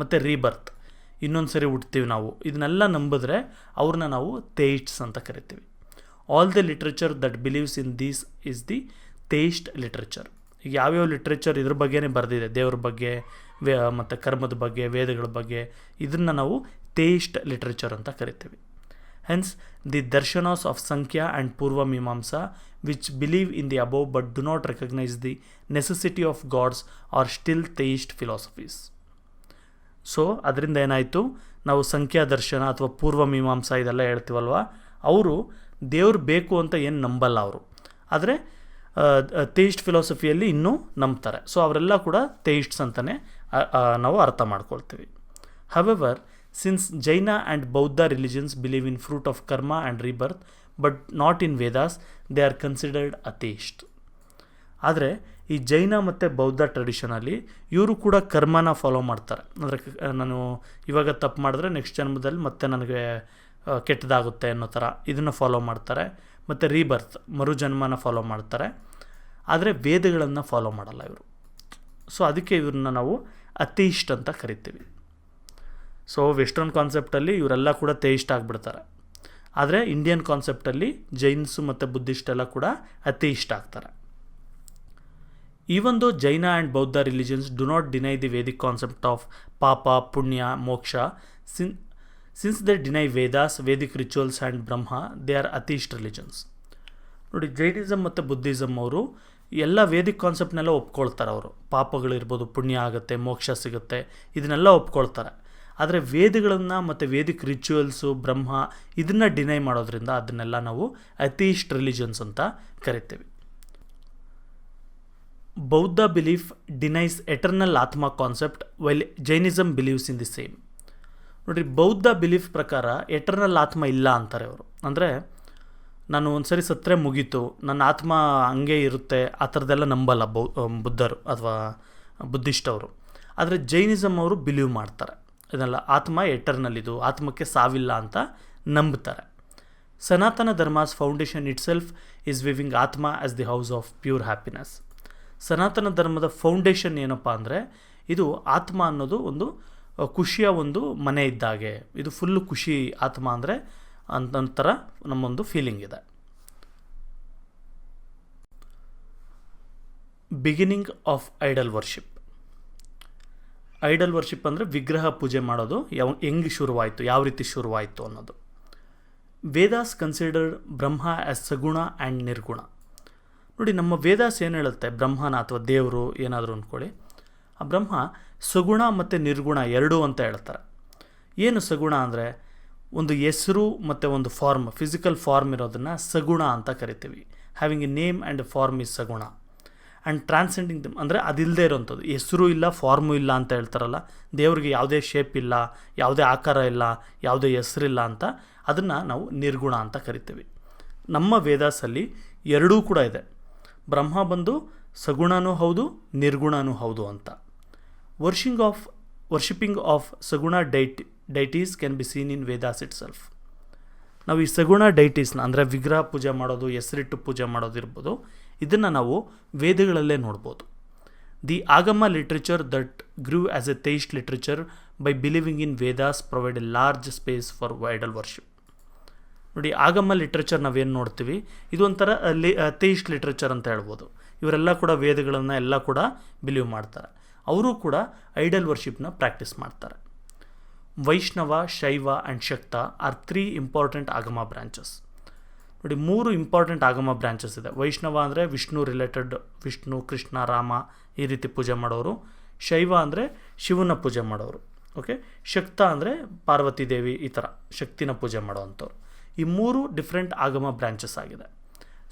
ಮತ್ತು ರೀಬರ್ತ್, ಇನ್ನೊಂದು ಸರಿ ಹುಟ್ತೀವಿ ನಾವು, ಇದನ್ನೆಲ್ಲ ನಂಬಿದ್ರೆ ಅವ್ರನ್ನ ನಾವು ಥೇಯಿಸ್ಟ್ಸ್ ಅಂತ ಕರಿತೀವಿ. All the literature that believes in these is the theist literature. ಈಗ ಯಾವ್ಯಾವ ಲಿಟ್ರೇಚರ್ ಇದ್ರ ಬಗ್ಗೆನೇ ಬರೆದಿದೆ, ದೇವ್ರ ಬಗ್ಗೆ, ಮತ್ತು ಕರ್ಮದ ಬಗ್ಗೆ, ವೇದಗಳ ಬಗ್ಗೆ, ಇದನ್ನು ನಾವು ಥೇಯಿಸ್ಟ್ ಲಿಟ್ರೇಚರ್ ಅಂತ ಕರಿತೀವಿ. Hence the darshanas of Sankhya and Purva Mimamsa which believe in the above but do not recognise the necessity of gods are still theist philosophies. So ಅದರಿಂದ ಏನಾಯಿತು, ನಾವು ಸಂಖ್ಯಾ ದರ್ಶನ ಅಥವಾ ಪೂರ್ವ ಮೀಮಾಂಸಾ ಇದೆಲ್ಲ ಹೇಳ್ತೀವಲ್ವ, ಅವರು ದೇವ್ರು ಬೇಕು ಅಂತ ಏನು ನಂಬಲ್ಲ ಅವರು, ಆದರೆ ಥೇಯಿಸ್ಟ್ ಫಿಲಾಸಫಿಯಲ್ಲಿ ಇನ್ನೂ ನಂಬ್ತಾರೆ. ಸೊ ಅವರೆಲ್ಲ ಕೂಡ ಥೇಯಿಸ್ಟ್ಸ್ ಅಂತಲೇ ನಾವು ಅರ್ಥ ಮಾಡ್ಕೊಳ್ತೀವಿ. However, since Jaina and Bauddha religions believe in fruit of karma and rebirth but not in Vedas, they are considered atheist. ಆದರೆ ಈ ಜೈನ ಮತ್ತು ಬೌದ್ಧ ಟ್ರೆಡಿಷನಲ್ಲಿ ಇವರು ಕೂಡ ಕರ್ಮನ ಫಾಲೋ ಮಾಡ್ತಾರೆ. ಅಂದರೆ ನಾನು ಇವಾಗ ತಪ್ಪು ಮಾಡಿದ್ರೆ ನೆಕ್ಸ್ಟ್ ಜನ್ಮದಲ್ಲಿ ಮತ್ತೆ ನನಗೆ ಕೆಟ್ಟದಾಗುತ್ತೆ ಅನ್ನೋ ಥರ ಇದನ್ನು ಫಾಲೋ ಮಾಡ್ತಾರೆ. ಮತ್ತು ರೀಬರ್ತ್, ಮರುಜನ್ಮನ ಫಾಲೋ ಮಾಡ್ತಾರೆ. ಆದರೆ ವೇದಗಳನ್ನು ಫಾಲೋ ಮಾಡಲ್ಲ ಇವರು. ಸೊ ಅದಕ್ಕೆ ಇವ್ರನ್ನ ನಾವು ಅಥೇಯಿಸ್ಟ್ ಅಂತ ಕರಿತೀವಿ. ಸೊ ವೆಸ್ಟರ್ನ್ ಕಾನ್ಸೆಪ್ಟಲ್ಲಿ ಇವರೆಲ್ಲ ಕೂಡ ಥೇಯಿಸ್ಟ್ ಆಗಿಬಿಡ್ತಾರೆ. ಆದರೆ ಇಂಡಿಯನ್ ಕಾನ್ಸೆಪ್ಟಲ್ಲಿ ಜೈನ್ಸು ಮತ್ತು ಬುದ್ಧಿಸ್ಟ್ ಎಲ್ಲ ಕೂಡ ಅಥೇಯಿಸ್ಟ್ ಆಗ್ತಾರೆ. Even though Jaina and Buddha religions do not deny the Vedic concept of Papa, Punya, Moksha, since they deny Vedas, Vedic rituals and Brahma, they are atheist religions. ನೋಡಿ, Jainism ಮತ್ತು Buddhism ಅವರು ಎಲ್ಲ Vedic ಕಾನ್ಸೆಪ್ಟ್ನೆಲ್ಲ ಒಪ್ಕೊಳ್ತಾರೆ. ಅವರು ಪಾಪಗಳಿರ್ಬೋದು, ಪುಣ್ಯ ಆಗುತ್ತೆ, ಮೋಕ್ಷ ಸಿಗುತ್ತೆ, ಇದನ್ನೆಲ್ಲ ಒಪ್ಕೊಳ್ತಾರೆ. ಆದರೆ ವೇದಗಳನ್ನು ಮತ್ತು ವೇದಿಕ್ ರಿಚುವಲ್ಸು, ಬ್ರಹ್ಮ ಇದನ್ನು ಡಿನೈ ಮಾಡೋದ್ರಿಂದ ಅದನ್ನೆಲ್ಲ ನಾವು ಅಥೇಯಿಸ್ಟ್ ರಿಲಿಜನ್ಸ್ ಅಂತ ಕರಿತೀವಿ. ಬೌದ್ಧ ಬಿಲೀಫ್ ಡಿನೈಸ್ ಎಟರ್ನಲ್ ಆತ್ಮ concept while Jainism believes in the same. ನೋಡಿರಿ, ಬೌದ್ಧ ಬಿಲೀಫ್ ಪ್ರಕಾರ ಎಟರ್ನಲ್ ಆತ್ಮ ಇಲ್ಲ ಅಂತಾರೆ ಅವರು. ಅಂದರೆ ನಾನು ಒಂದು ಸರಿ ಸತ್ತರೆ ಮುಗೀತು, ನನ್ನ ಆತ್ಮ ಹಂಗೆ ಇರುತ್ತೆ, ಆ ಥರದ್ದೆಲ್ಲ ನಂಬಲ್ಲ ಬುದ್ಧರು ಅಥವಾ ಬುದ್ಧಿಸ್ಟ್ ಅವರು. ಆದರೆ ಜೈನಿಸಮ್ ಅವರು ಬಿಲೀವ್ ಮಾಡ್ತಾರೆ, ಇದೆಲ್ಲ ಆತ್ಮ ಎಟರ್ನಲ್, ಇದು ಆತ್ಮಕ್ಕೆ ಸಾವಿಲ್ಲ ಅಂತ ನಂಬ್ತಾರೆ. Sanatana Dharma's foundation itself is viewing atma as the house of pure happiness. ಸನಾತನ ಧರ್ಮದ ಫೌಂಡೇಶನ್ ಏನಪ್ಪ ಅಂದರೆ, ಇದು ಆತ್ಮ ಅನ್ನೋದು ಒಂದು ಖುಷಿಯ ಒಂದು ಮನೆ ಇದ್ದಾಗೆ, ಇದು ಫುಲ್ಲು ಖುಷಿ ಆತ್ಮ ಅಂದರೆ ಅಂತರ ನಮ್ಮೊಂದು ಫೀಲಿಂಗ್ ಇದೆ. Beginning of idol worship. Idol worship ಅಂದರೆ ವಿಗ್ರಹ ಪೂಜೆ ಮಾಡೋದು ಹೆಂಗೆ ಶುರುವಾಯಿತು, ಯಾವ ರೀತಿ ಶುರುವಾಯಿತು ಅನ್ನೋದು. Vedas considered Brahma as saguna and nirguna. ನೋಡಿ, ನಮ್ಮ ವೇದಾಸ್ ಏನು ಹೇಳುತ್ತೆ, ಬ್ರಹ್ಮನ ಅಥವಾ ದೇವರು ಏನಾದರೂ ಅಂದ್ಕೊಳ್ಳಿ, ಆ ಬ್ರಹ್ಮ ಸಗುಣ ಮತ್ತು ನಿರ್ಗುಣ ಎರಡೂ ಅಂತ ಹೇಳ್ತಾರೆ. ಏನು ಸಗುಣ ಅಂದರೆ, ಒಂದು ಹೆಸರು ಮತ್ತು ಒಂದು ಫಾರ್ಮ್, ಫಿಸಿಕಲ್ ಫಾರ್ಮ್ ಇರೋದನ್ನು ಸಗುಣ ಅಂತ ಕರಿತೀವಿ. Having a name and form is saguna. And transcending them ಅಂದರೆ ಅದಿಲ್ಲದೆ ಇರೋವಂಥದ್ದು, ಹೆಸರು ಇಲ್ಲ, ಫಾರ್ಮು ಇಲ್ಲ ಅಂತ ಹೇಳ್ತಾರಲ್ಲ, ದೇವರಿಗೆ ಯಾವುದೇ ಶೇಪ್ ಇಲ್ಲ, ಯಾವುದೇ ಆಕಾರ ಇಲ್ಲ, ಯಾವುದೇ ಹೆಸರಿಲ್ಲ ಅಂತ, ಅದನ್ನು ನಾವು ನಿರ್ಗುಣ ಅಂತ ಕರಿತೀವಿ. ನಮ್ಮ ವೇದಾಸಲ್ಲಿ ಎರಡೂ ಕೂಡ ಇದೆ. ಬ್ರಹ್ಮ ಬಂದು ಸಗುಣನೂ ಹೌದು, ನಿರ್ಗುಣನೂ ಹೌದು ಅಂತ. Worshipping of saguna deities can be seen in Vedas itself. ನಾವು ಈ ಸಗುಣ ಡೈಟೀಸ್ನ ಅಂದರೆ ವಿಗ್ರಹ ಪೂಜೆ ಮಾಡೋದು, ಹೆಸರಿಟ್ಟು ಪೂಜೆ ಮಾಡೋದಿರ್ಬೋದು, ಇದನ್ನು ನಾವು ವೇದಗಳಲ್ಲೇ ನೋಡ್ಬೋದು. The Agama literature that grew as a theist literature by believing in Vedas provide a large space for idol worship. ನೋಡಿ, ಆಗಮ ಲಿಟ್ರೇಚರ್ ನಾವೇನು ನೋಡ್ತೀವಿ, ಇದು ಒಂಥರ ಥೇಯಿಸ್ಟ್ ಲಿಟ್ರೇಚರ್ ಅಂತ ಹೇಳ್ಬೋದು. ಇವರೆಲ್ಲ ಕೂಡ ವೇದಗಳನ್ನು ಎಲ್ಲ ಕೂಡ ಬಿಲೀವ್ ಮಾಡ್ತಾರೆ. ಅವರು ಕೂಡ ಐಡಲ್ ವರ್ಷಿಪ್ನ ಪ್ರಾಕ್ಟೀಸ್ ಮಾಡ್ತಾರೆ. ವೈಷ್ಣವ, ಶೈವ ಆ್ಯಂಡ್ ಶಕ್ತ ಆರ್ 3 ಇಂಪಾರ್ಟೆಂಟ್ ಆಗಮ ಬ್ರಾಂಚಸ್. ನೋಡಿ, 3 ಇಂಪಾರ್ಟೆಂಟ್ ಆಗಮ ಬ್ರಾಂಚಸ್ ಇದೆ. ವೈಷ್ಣವ ಅಂದರೆ ವಿಷ್ಣು ರಿಲೇಟೆಡ್, ವಿಷ್ಣು, ಕೃಷ್ಣ, ರಾಮ ಈ ರೀತಿ ಪೂಜೆ ಮಾಡೋರು. ಶೈವ ಅಂದರೆ ಶಿವನ ಪೂಜೆ ಮಾಡೋರು. ಓಕೆ, ಶಕ್ತ ಅಂದರೆ ಪಾರ್ವತಿ ದೇವಿ, ಈ ಥರ ಶಕ್ತಿನ ಪೂಜೆ ಮಾಡೋವಂಥವ್ರು. ಈ 3 ಡಿಫ್ರೆಂಟ್ ಆಗಮ ಬ್ರಾಂಚಸ್ ಆಗಿದೆ.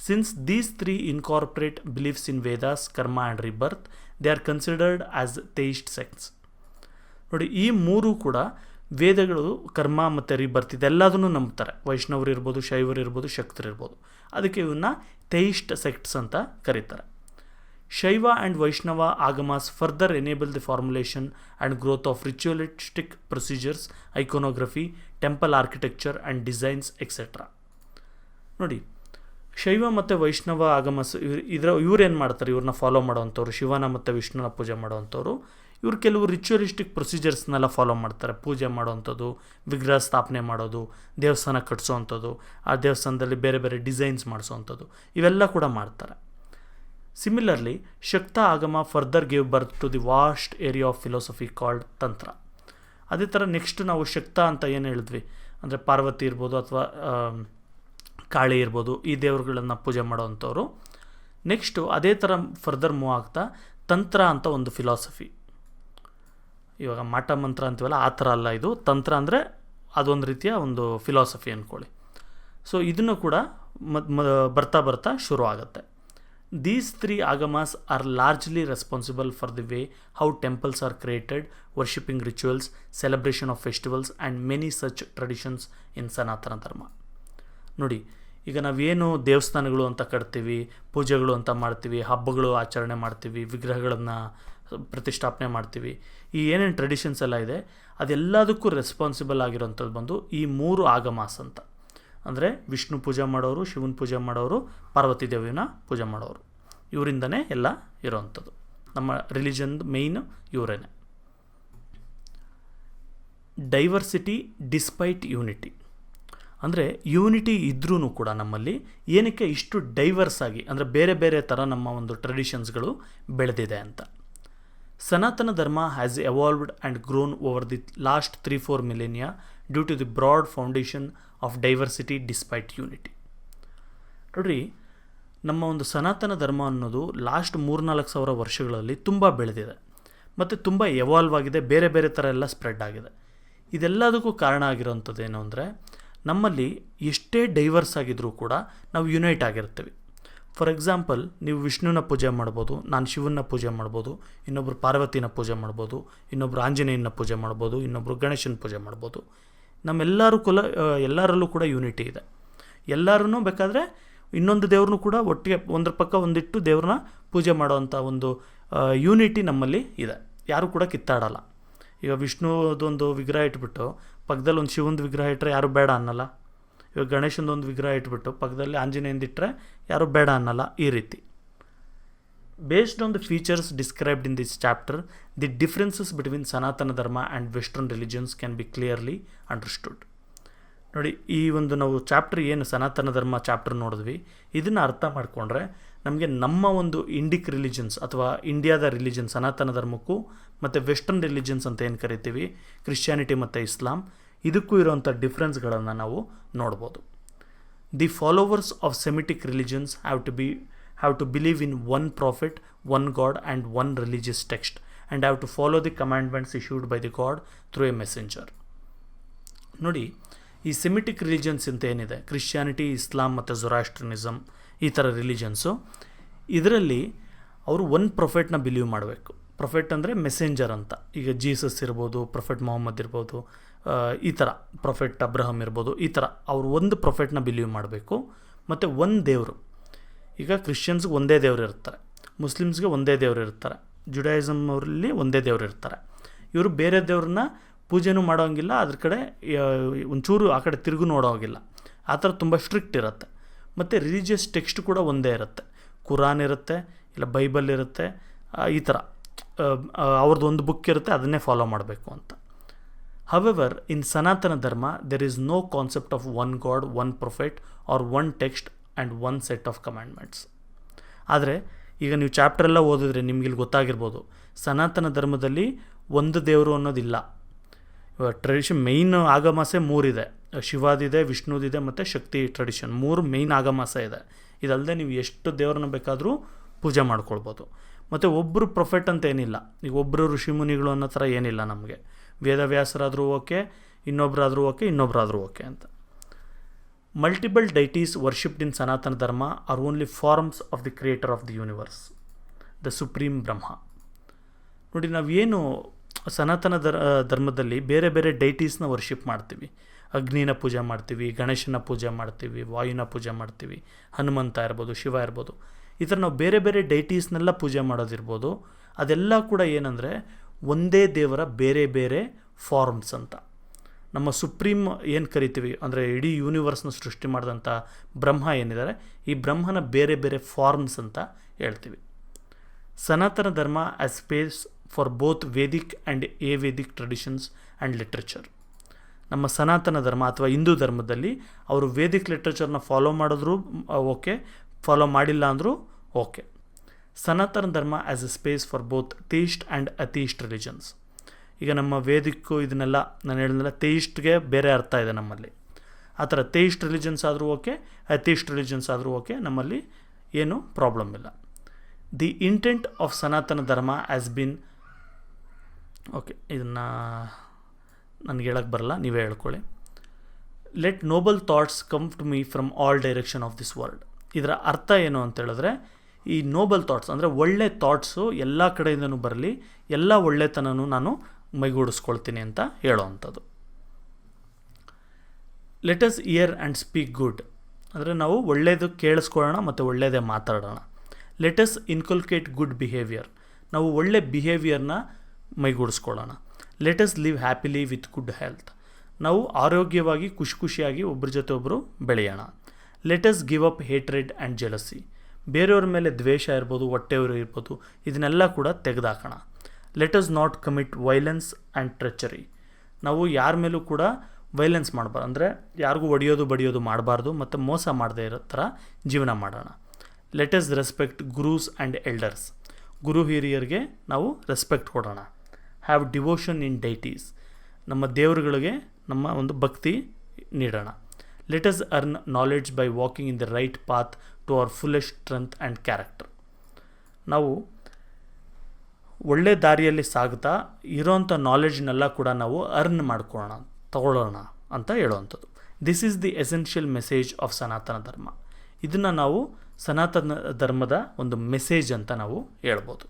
Since these 3 incorporate beliefs in Vedas, karma and rebirth, they are considered as theist sects. ನೋಡಿ, ಈ 3 ಕೂಡ ವೇದಗಳು, ಕರ್ಮ ಮತ್ತು ರಿಬರ್ತ್ ಇದೆಲ್ಲದನ್ನು ನಂಬ್ತಾರೆ. ವೈಷ್ಣವರು ಇರ್ಬೋದು, ಶೈವರು ಇರ್ಬೋದು, ಶಕ್ತರು ಇರ್ಬೋದು. ಅದಕ್ಕೆ ಇವನ್ನ ಥೇಯಿಸ್ಟ್ ಸೆಕ್ಟ್ಸ್ ಅಂತ ಕರೀತಾರೆ. Shaiva and Vaishnava Agamas further enable the formulation and growth of ritualistic procedures, iconography, temple architecture and designs et cetera. ನೋಡಿ, ಶೈವ ಮತ್ತು ವೈಷ್ಣವ ಆಗಮಸ್ ಇವ್ರೇನು ಮಾಡ್ತಾರೆ, ಇವ್ರನ್ನ ಫಾಲೋ ಮಾಡೋವಂಥವ್ರು, ಶಿವನ ಮತ್ತು ವಿಷ್ಣುನ ಪೂಜೆ ಮಾಡೋವಂಥವ್ರು. ಇವರು ಕೆಲವು ರಿಚುವಲಿಸ್ಟಿಕ್ ಪ್ರೊಸೀಜರ್ಸ್ನೆಲ್ಲ ಫಾಲೋ ಮಾಡ್ತಾರೆ. ಪೂಜೆ ಮಾಡೋವಂಥದ್ದು, ವಿಗ್ರಹ ಸ್ಥಾಪನೆ ಮಾಡೋದು, ದೇವಸ್ಥಾನ ಕಟ್ಸೋವಂಥದ್ದು, ಆ ದೇವಸ್ಥಾನದಲ್ಲಿ ಬೇರೆ ಬೇರೆ ಡಿಸೈನ್ಸ್ ಮಾಡಿಸೋವಂಥದ್ದು, ಇವೆಲ್ಲ ಕೂಡ ಮಾಡ್ತಾರೆ. Similarly, Shakta Agama further gave birth to the vast area of philosophy called Tantra. ಅದೇ ಥರ ನೆಕ್ಸ್ಟ್ ನಾವು ಶಕ್ತ ಅಂತ ಏನು ಹೇಳಿದ್ವಿ, ಅಂದರೆ ಪಾರ್ವತಿ ಇರ್ಬೋದು ಅಥವಾ ಕಾಳಿ ಇರ್ಬೋದು, ಈ ದೇವರುಗಳನ್ನು ಪೂಜೆ ಮಾಡೋವಂಥವ್ರು. ನೆಕ್ಸ್ಟು ಅದೇ ಥರ ಫರ್ದರ್ ಮೂವ್ ಆಗ್ತಾ ತಂತ್ರ ಅಂತ ಒಂದು ಫಿಲಾಸಫಿ, ಇವಾಗ ಮಾಟ ಮಂತ್ರ ಅಂತೀವಲ್ಲ ಆ ಥರ ಅಲ್ಲ ಇದು. ತಂತ್ರ ಅಂದರೆ ಅದೊಂದು ರೀತಿಯ ಒಂದು ಫಿಲಾಸಫಿ ಅಂದ್ಕೊಳ್ಳಿ. ಸೊ ಇದನ್ನು ಕೂಡ ಬರ್ತಾ ಬರ್ತಾ ಶುರು ಆಗುತ್ತೆ. These three agamas are largely responsible for the way how temples are created, worshipping rituals, celebration of festivals and many such traditions in Sanatana Dharma. ನೋಡಿ, ಈಗ ನಾವೇನು ದೇವಸ್ಥಾನಗಳು ಅಂತ ಕಟ್ತೀವಿ, ಪೂಜೆಗಳು ಅಂತ ಮಾಡ್ತೀವಿ, ಹಬ್ಬಗಳು ಆಚರಣೆ ಮಾಡ್ತೀವಿ, ವಿಗ್ರಹಗಳನ್ನು ಪ್ರತಿಷ್ಠಾಪನೆ ಮಾಡ್ತೀವಿ, ಈ ಏನೇನು ಟ್ರೆಡಿಷನ್ಸ್ ಎಲ್ಲ ಇದೆ ಅದೆಲ್ಲದಕ್ಕೂ ರೆಸ್ಪಾನ್ಸಿಬಲ್ ಆಗಿರೋಂಥದ್ದು ಬಂದು ಈ 3 ಆಗಮಾಸ್ ಅಂತ. ಅಂದರೆ ವಿಷ್ಣು ಪೂಜೆ ಮಾಡೋರು, ಶಿವನ ಪೂಜೆ ಮಾಡೋರು, ಪಾರ್ವತಿ ದೇವಿನ ಪೂಜೆ ಮಾಡೋರು, ಇವರಿಂದನೇ ಎಲ್ಲ ಇರೋವಂಥದ್ದು. ನಮ್ಮ ರಿಲಿಜನ್ದು ಮೇಯ್ನು ಇವರೇನೆ. ಡೈವರ್ಸಿಟಿ ಡಿಸ್ಪೈಟ್ ಯೂನಿಟಿ, ಅಂದರೆ ಯೂನಿಟಿ ಇದ್ರೂ ಕೂಡ ನಮ್ಮಲ್ಲಿ ಏನಕ್ಕೆ ಇಷ್ಟು ಡೈವರ್ಸ್ ಆಗಿ, ಅಂದರೆ ಬೇರೆ ಬೇರೆ ಥರ ನಮ್ಮ ಒಂದು ಟ್ರೆಡಿಷನ್ಸ್ಗಳು ಬೆಳೆದಿದೆ ಅಂತ. Sanatana Dharma has evolved and grown over the last 3-4 millennia due to the broad foundation of diversity despite unity. ನೋಡ್ರಿ, ನಮ್ಮ ಒಂದು ಸನಾತನ ಧರ್ಮ ಅನ್ನೋದು ಲಾಸ್ಟ್ 3-4 ಸಾವಿರ ವರ್ಷಗಳಲ್ಲಿ ತುಂಬ ಬೆಳೆದಿದೆ ಮತ್ತು ತುಂಬ ಎವಾಲ್ವ್ ಆಗಿದೆ, ಬೇರೆ ಬೇರೆ ಥರ ಎಲ್ಲ ಸ್ಪ್ರೆಡ್ ಆಗಿದೆ. ಇದೆಲ್ಲದಕ್ಕೂ ಕಾರಣ ಆಗಿರೋಂಥದ್ದು ಏನು ಅಂದರೆ, ನಮ್ಮಲ್ಲಿ ಎಷ್ಟೇ ಡೈವರ್ಸ್ ಆಗಿದ್ರೂ ಕೂಡ ನಾವು ಯುನೈಟ್ ಆಗಿರ್ತೀವಿ. ಫಾರ್ ಎಕ್ಸಾಂಪಲ್, ನೀವು ವಿಷ್ಣುನ ಪೂಜೆ ಮಾಡ್ಬೋದು, ನಾನು ಶಿವನ ಪೂಜೆ ಮಾಡ್ಬೋದು, ಇನ್ನೊಬ್ಬರು ಪಾರ್ವತಿನ ಪೂಜೆ ಮಾಡ್ಬೋದು, ಇನ್ನೊಬ್ಬರು ಆಂಜನೇಯನ ಪೂಜೆ ಮಾಡ್ಬೋದು, ಇನ್ನೊಬ್ಬರು ಗಣೇಶನ ಪೂಜೆ ಮಾಡ್ಬೋದು. ಎಲ್ಲರಲ್ಲೂ ಕೂಡ ಯೂನಿಟಿ ಇದೆ. ಎಲ್ಲರೂ ಬೇಕಾದರೆ ಇನ್ನೊಂದು ದೇವ್ರನ್ನೂ ಕೂಡ ಒಟ್ಟಿಗೆ ಒಂದ್ರ ಪಕ್ಕ ಒಂದಿಟ್ಟು ದೇವ್ರನ್ನ ಪೂಜೆ ಮಾಡೋವಂಥ ಒಂದು ಯೂನಿಟಿ ನಮ್ಮಲ್ಲಿ ಇದೆ. ಯಾರೂ ಕೂಡ ಕಿತ್ತಾಡಲ್ಲ. ಈಗ ವಿಷ್ಣುದೊಂದು ವಿಗ್ರಹ ಇಟ್ಬಿಟ್ಟು ಪಕ್ಕದಲ್ಲಿ ಒಂದು ಶಿವಂದು ವಿಗ್ರಹ ಇಟ್ಟರೆ ಯಾರೂ ಬೇಡ ಅನ್ನಲ್ಲ. ಇವಾಗ ಗಣೇಶನದೊಂದು ವಿಗ್ರಹ ಇಟ್ಬಿಟ್ಟು ಪಕ್ಕದಲ್ಲಿ ಆಂಜನೇಯಂದಿಟ್ಟರೆ ಯಾರೂ ಬೇಡ ಅನ್ನಲ್ಲ. ಈ ರೀತಿ based on the features described in this chapter, the differences between ಸನಾತನ ಧರ್ಮ and western religions can be clearly understood. ನೋಡಿ, ಈ ಒಂದು ನಾವು ಚಾಪ್ಟರ್ ಏನು ಸನಾತನ ಧರ್ಮ ಚಾಪ್ಟರ್ ನೋಡಿದ್ವಿ, ಇದನ್ನು ಅರ್ಥ ಮಾಡಿಕೊಂಡ್ರೆ ನಮಗೆ ನಮ್ಮ ಒಂದು ಇಂಡಿಕ್ ರಿಲಿಜನ್ಸ್ ಅಥವಾ ಇಂಡಿಯಾದ ರಿಲಿಜನ್ ಸನಾತನ ಧರ್ಮಕ್ಕೂ ಮತ್ತು ವೆಸ್ಟರ್ನ್ ರಿಲಿಜನ್ಸ್ ಅಂತ ಏನು ಕರಿತೀವಿ, ಕ್ರಿಶ್ಚಿಯಾನಿಟಿ ಮತ್ತು ಇಸ್ಲಾಂ, ಇದಕ್ಕೂ ಇರೋವಂಥ ಡಿಫ್ರೆನ್ಸ್ಗಳನ್ನು ನಾವು ನೋಡ್ಬೋದು. The followers of Semitic religions have to believe in one prophet, one god and one religious text and have to follow the commandments issued by the god through a messenger. ನೋಡಿ, ಈ Semitic religions ಅಂತ ಏನಿದೆ, Christianity, ಇಸ್ಲಾಂ ಮತ್ತು ಜೊರಾಸ್ಟ್ರನಿಸಮ್, ಈ ಥರ ರಿಲಿಜನ್ಸು, ಇದರಲ್ಲಿ ಅವರು one ಪ್ರೊಫೆಟ್ನ believe ಮಾಡಬೇಕು. ಪ್ರೊಫೆಟ್ ಅಂದರೆ ಮೆಸೆಂಜರ್ ಅಂತ. ಈಗ ಜೀಸಸ್ ಇರ್ಬೋದು, ಪ್ರೊಫೆಟ್ ಮೊಹಮ್ಮದ್ ಇರ್ಬೋದು, ಈ ಥರ ಪ್ರೊಫೆಟ್ ಅಬ್ರಹಮ್ ಇರ್ಬೋದು, ಈ ಥರ ಅವರು ಒಂದು ಪ್ರೊಫೆಟ್ನ ಬಿಲೀವ್ ಮಾಡಬೇಕು. ಮತ್ತು ಒಂದು ದೇವರು, ಈಗ ಕ್ರಿಶ್ಚಿಯನ್ಸ್ಗೆ ಒಂದೇ ದೇವರು ಇರ್ತಾರೆ, ಮುಸ್ಲಿಮ್ಸ್ಗೆ ಒಂದೇ ದೇವರು ಇರ್ತಾರೆ, ಜುಡಾಯಿಸಮ್ ಅವರಲ್ಲಿ ಒಂದೇ ದೇವರು ಇರ್ತಾರೆ. ಇವರು ಬೇರೆ ದೇವ್ರನ್ನ ಪೂಜೆನೂ ಮಾಡೋಂಗಿಲ್ಲ, ಅದ್ರ ಕಡೆ ಒಂಚೂರು ಆ ಕಡೆ ತಿರುಗು ನೋಡೋಂಗಿಲ್ಲ. ಆ ಥರ ತುಂಬ ಸ್ಟ್ರಿಕ್ಟ್ ಇರುತ್ತೆ. ಮತ್ತು ರಿಲಿಜಿಯಸ್ ಟೆಕ್ಸ್ಟ್ ಕೂಡ ಒಂದೇ ಇರುತ್ತೆ. ಕುರಾನ್ ಇರುತ್ತೆ, ಇಲ್ಲ ಬೈಬಲ್ ಇರುತ್ತೆ, ಈ ಥರ ಅವ್ರದ್ದು ಒಂದು ಬುಕ್ ಇರುತ್ತೆ, ಅದನ್ನೇ ಫಾಲೋ ಮಾಡಬೇಕು ಅಂತ. However in Sanatana Dharma there is no concept of one god, one prophet or one text and one set of commandments. ಆದರೆ ಈಗ ನೀವು ಚಾಪ್ಟರ್ ಎಲ್ಲ ಓದಿದ್ರೆ ನಿಮಗಿಲ್ಲಿ ಗೊತ್ತಾಗಿರ್ಬೋದು, ಸನಾತನ ಧರ್ಮದಲ್ಲಿ ಒಂದು ದೇವರು ಅನ್ನೋದಿಲ್ಲ. ಟ್ರೆಡಿಷನ್ ಮೇಯ್ನ್ ಆಗಮಾಸೆ 3 ಇದೆ. ಶಿವಾದಿದೆ, ವಿಷ್ಣುದಿದೆ ಮತ್ತು ಶಕ್ತಿ ಟ್ರೆಡಿಷನ್, 3 ಮೇಯ್ನ್ ಆಗಮಾಸ ಇದೆ. ಇದಲ್ಲದೆ ನೀವು ಎಷ್ಟು ದೇವ್ರನ್ನ ಬೇಕಾದರೂ ಪೂಜೆ ಮಾಡ್ಕೊಳ್ಬೋದು. ಮತ್ತು ಒಬ್ಬರು ಪ್ರೊಫೆಟ್ ಅಂತ ಏನಿಲ್ಲ. ಈಗ ಒಬ್ಬರು ಋಷಿಮುನಿಗಳು ಅನ್ನೋ ಥರ ಏನಿಲ್ಲ ನಮಗೆ. ವೇದವ್ಯಾಸರಾದರೂ ಓಕೆ, ಇನ್ನೊಬ್ಬರಾದರೂ ಓಕೆ, ಇನ್ನೊಬ್ಬರಾದರೂ ಓಕೆ ಅಂತ. Multiple deities worshipped in Sanatana Dharma are only forms of the creator of the universe, the supreme Brahma. ನೋಡಿ, ನಾವೇನು ಸನಾತನ ಧರ್ಮದಲ್ಲಿ ಬೇರೆ ಬೇರೆ ಡೈಟೀಸ್ನ ವರ್ಷಿಪ್ ಮಾಡ್ತೀವಿ. ಅಗ್ನಿನ ಪೂಜೆ ಮಾಡ್ತೀವಿ, ಗಣೇಶನ ಪೂಜೆ ಮಾಡ್ತೀವಿ, ವಾಯುನ ಪೂಜೆ ಮಾಡ್ತೀವಿ, ಹನುಮಂತ ಇರ್ಬೋದು, ಶಿವ ಇರ್ಬೋದು. ಈ ಥರ ನಾವು ಬೇರೆ ಬೇರೆ ಡೈಟೀಸ್ನೆಲ್ಲ ಪೂಜೆ ಮಾಡೋದಿರ್ಬೋದು. ಅದೆಲ್ಲ ಕೂಡ ಏನಂದರೆ ಒಂದೇ ದೇವರ ಬೇರೆ ಬೇರೆ ಫಾರ್ಮ್ಸ್ ಅಂತ. ನಮ್ಮ ಸುಪ್ರೀಂ ಏನು ಕರಿತೀವಿ ಅಂದರೆ ಇಡೀ ಯೂನಿವರ್ಸ್ನ ಸೃಷ್ಟಿ ಮಾಡಿದಂಥ ಬ್ರಹ್ಮ ಏನಿದ್ದಾರೆ, ಈ ಬ್ರಹ್ಮನ ಬೇರೆ ಬೇರೆ ಫಾರ್ಮ್ಸ್ ಅಂತ ಹೇಳ್ತೀವಿ. Sanatana Dharma as space for both Vedic and a Vedic traditions and literature. ನಮ್ಮ ಸನಾತನ ಧರ್ಮ ಅಥವಾ ಹಿಂದೂ ಧರ್ಮದಲ್ಲಿ ಅವರು ವೇದಿಕ್ ಲಿಟ್ರೇಚರ್ನ ಫಾಲೋ ಮಾಡಿದ್ರು ಓಕೆ, ಫಾಲೋ ಮಾಡಿಲ್ಲ ಅಂದರೂ okay. Sanatana Dharma as a space for both theist and atheist religions. ಈಗ ನಮ್ಮ ವೇದಿಕ್ಕು ಇದನ್ನೆಲ್ಲ ನಾನು ಹೇಳಿದ್ನಲ್ಲ, ಥೀಸ್ಟ್ಗೆ ಬೇರೆ ಅರ್ಥ ಇದೆ ನಮ್ಮಲ್ಲಿ. ಆ ಥರ ಥೀಸ್ಟ್ ರಿಲಿಜನ್ಸ್ ಆದರೂ ಓಕೆ, ಅಥೀಸ್ಟ್ ರಿಲಿಜನ್ಸ್ ಆದರೂ ಓಕೆ, ನಮ್ಮಲ್ಲಿ ಏನೂ ಪ್ರಾಬ್ಲಮ್ ಇಲ್ಲ. ದಿ ಇಂಟೆಂಟ್ ಆಫ್ ಸನಾತನ ಧರ್ಮ ಆ್ಯಸ್ ಬಿನ್ ಓಕೆ, ಇದನ್ನು ನನಗೆ ಹೇಳಕ್ಕೆ ಬರಲ್ಲ, ನೀವೇ ಹೇಳ್ಕೊಳ್ಳಿ. Let noble thoughts come to me from all direction of this world. ಇದರ ಅರ್ಥ ಏನು ಅಂತ ಹೇಳಿದ್ರೆ, ಈ ನೋಬಲ್ ಥಾಟ್ಸ್ ಅಂದರೆ ಒಳ್ಳೆ ಥಾಟ್ಸು ಎಲ್ಲ ಕಡೆಯಿಂದನೂ ಬರಲಿ, ಎಲ್ಲ ಒಳ್ಳೆತನೂ ನಾನು ಮೈಗೂಡಿಸ್ಕೊಳ್ತೀನಿ ಅಂತ ಹೇಳೋವಂಥದ್ದು. Let us hear and speak good, ಅಂದರೆ ನಾವು ಒಳ್ಳೆಯದು ಕೇಳಿಸ್ಕೊಳ್ಳೋಣ ಮತ್ತು ಒಳ್ಳೆಯದೇ ಮಾತಾಡೋಣ. Let us inculcate good behaviour, ನಾವು ಒಳ್ಳೆ ಬಿಹೇವಿಯರ್ನ ಮೈಗೂಡಿಸ್ಕೊಳ್ಳೋಣ. Let us live happily with good health, ನಾವು ಆರೋಗ್ಯವಾಗಿ ಖುಷಿಯಾಗಿ ಒಬ್ಬರ ಜೊತೆ ಒಬ್ಬರು ಬೆಳೆಯೋಣ. Let us give up hatred and jealousy, ಬೇರೆಯವ್ರ ಮೇಲೆ ದ್ವೇಷ ಇರ್ಬೋದು, ಹೊಟ್ಟೆಯವರು ಇರ್ಬೋದು, ಇದನ್ನೆಲ್ಲ ಕೂಡ ತೆಗೆದಾಕೋಣ. Let us not commit violence and treachery, ನಾವು ಯಾರ ಮೇಲೂ ಕೂಡ ವೈಲೆನ್ಸ್ ಮಾಡಬಾರ್ದು, ಅಂದರೆ ಯಾರಿಗೂ ಹೊಡೆಯೋದು ಬಡಿಯೋದು ಮಾಡಬಾರ್ದು ಮತ್ತು ಮೋಸ ಮಾಡದೇ ಇರೋ ಥರ ಜೀವನ ಮಾಡೋಣ. Let us respect gurus and elders, ಗುರು ಹಿರಿಯರಿಗೆ ನಾವು ರೆಸ್ಪೆಕ್ಟ್ ಕೊಡೋಣ. ಹ್ಯಾವ್ ಡಿವೋಷನ್ ಇನ್ ಡೈಟೀಸ್, ನಮ್ಮ ದೇವರುಗಳಿಗೆ ನಮ್ಮ ಒಂದು ಭಕ್ತಿ ನೀಡೋಣ. Let us earn knowledge by walking in the right path to our fullest strength and character, ನಾವು ಒಳ್ಳೆ ದಾರಿಯಲ್ಲಿ ಸಾಗ್ತಾ ಇರೋವಂಥ ನಾಲೆಡ್ಜ್ನೆಲ್ಲ ಕೂಡ ನಾವು ಅರ್ನ್ ಮಾಡ್ಕೊಳ್ಳೋಣ, ತಗೊಳ್ಳೋಣ ಅಂತ ಹೇಳುವಂಥದ್ದು. This is the essential message of ಸನಾತನ ಧರ್ಮ. ಇದನ್ನು ನಾವು ಸನಾತನ ಧರ್ಮದ ಒಂದು ಮೆಸೇಜ್ ಅಂತ ನಾವು ಹೇಳ್ಬೋದು.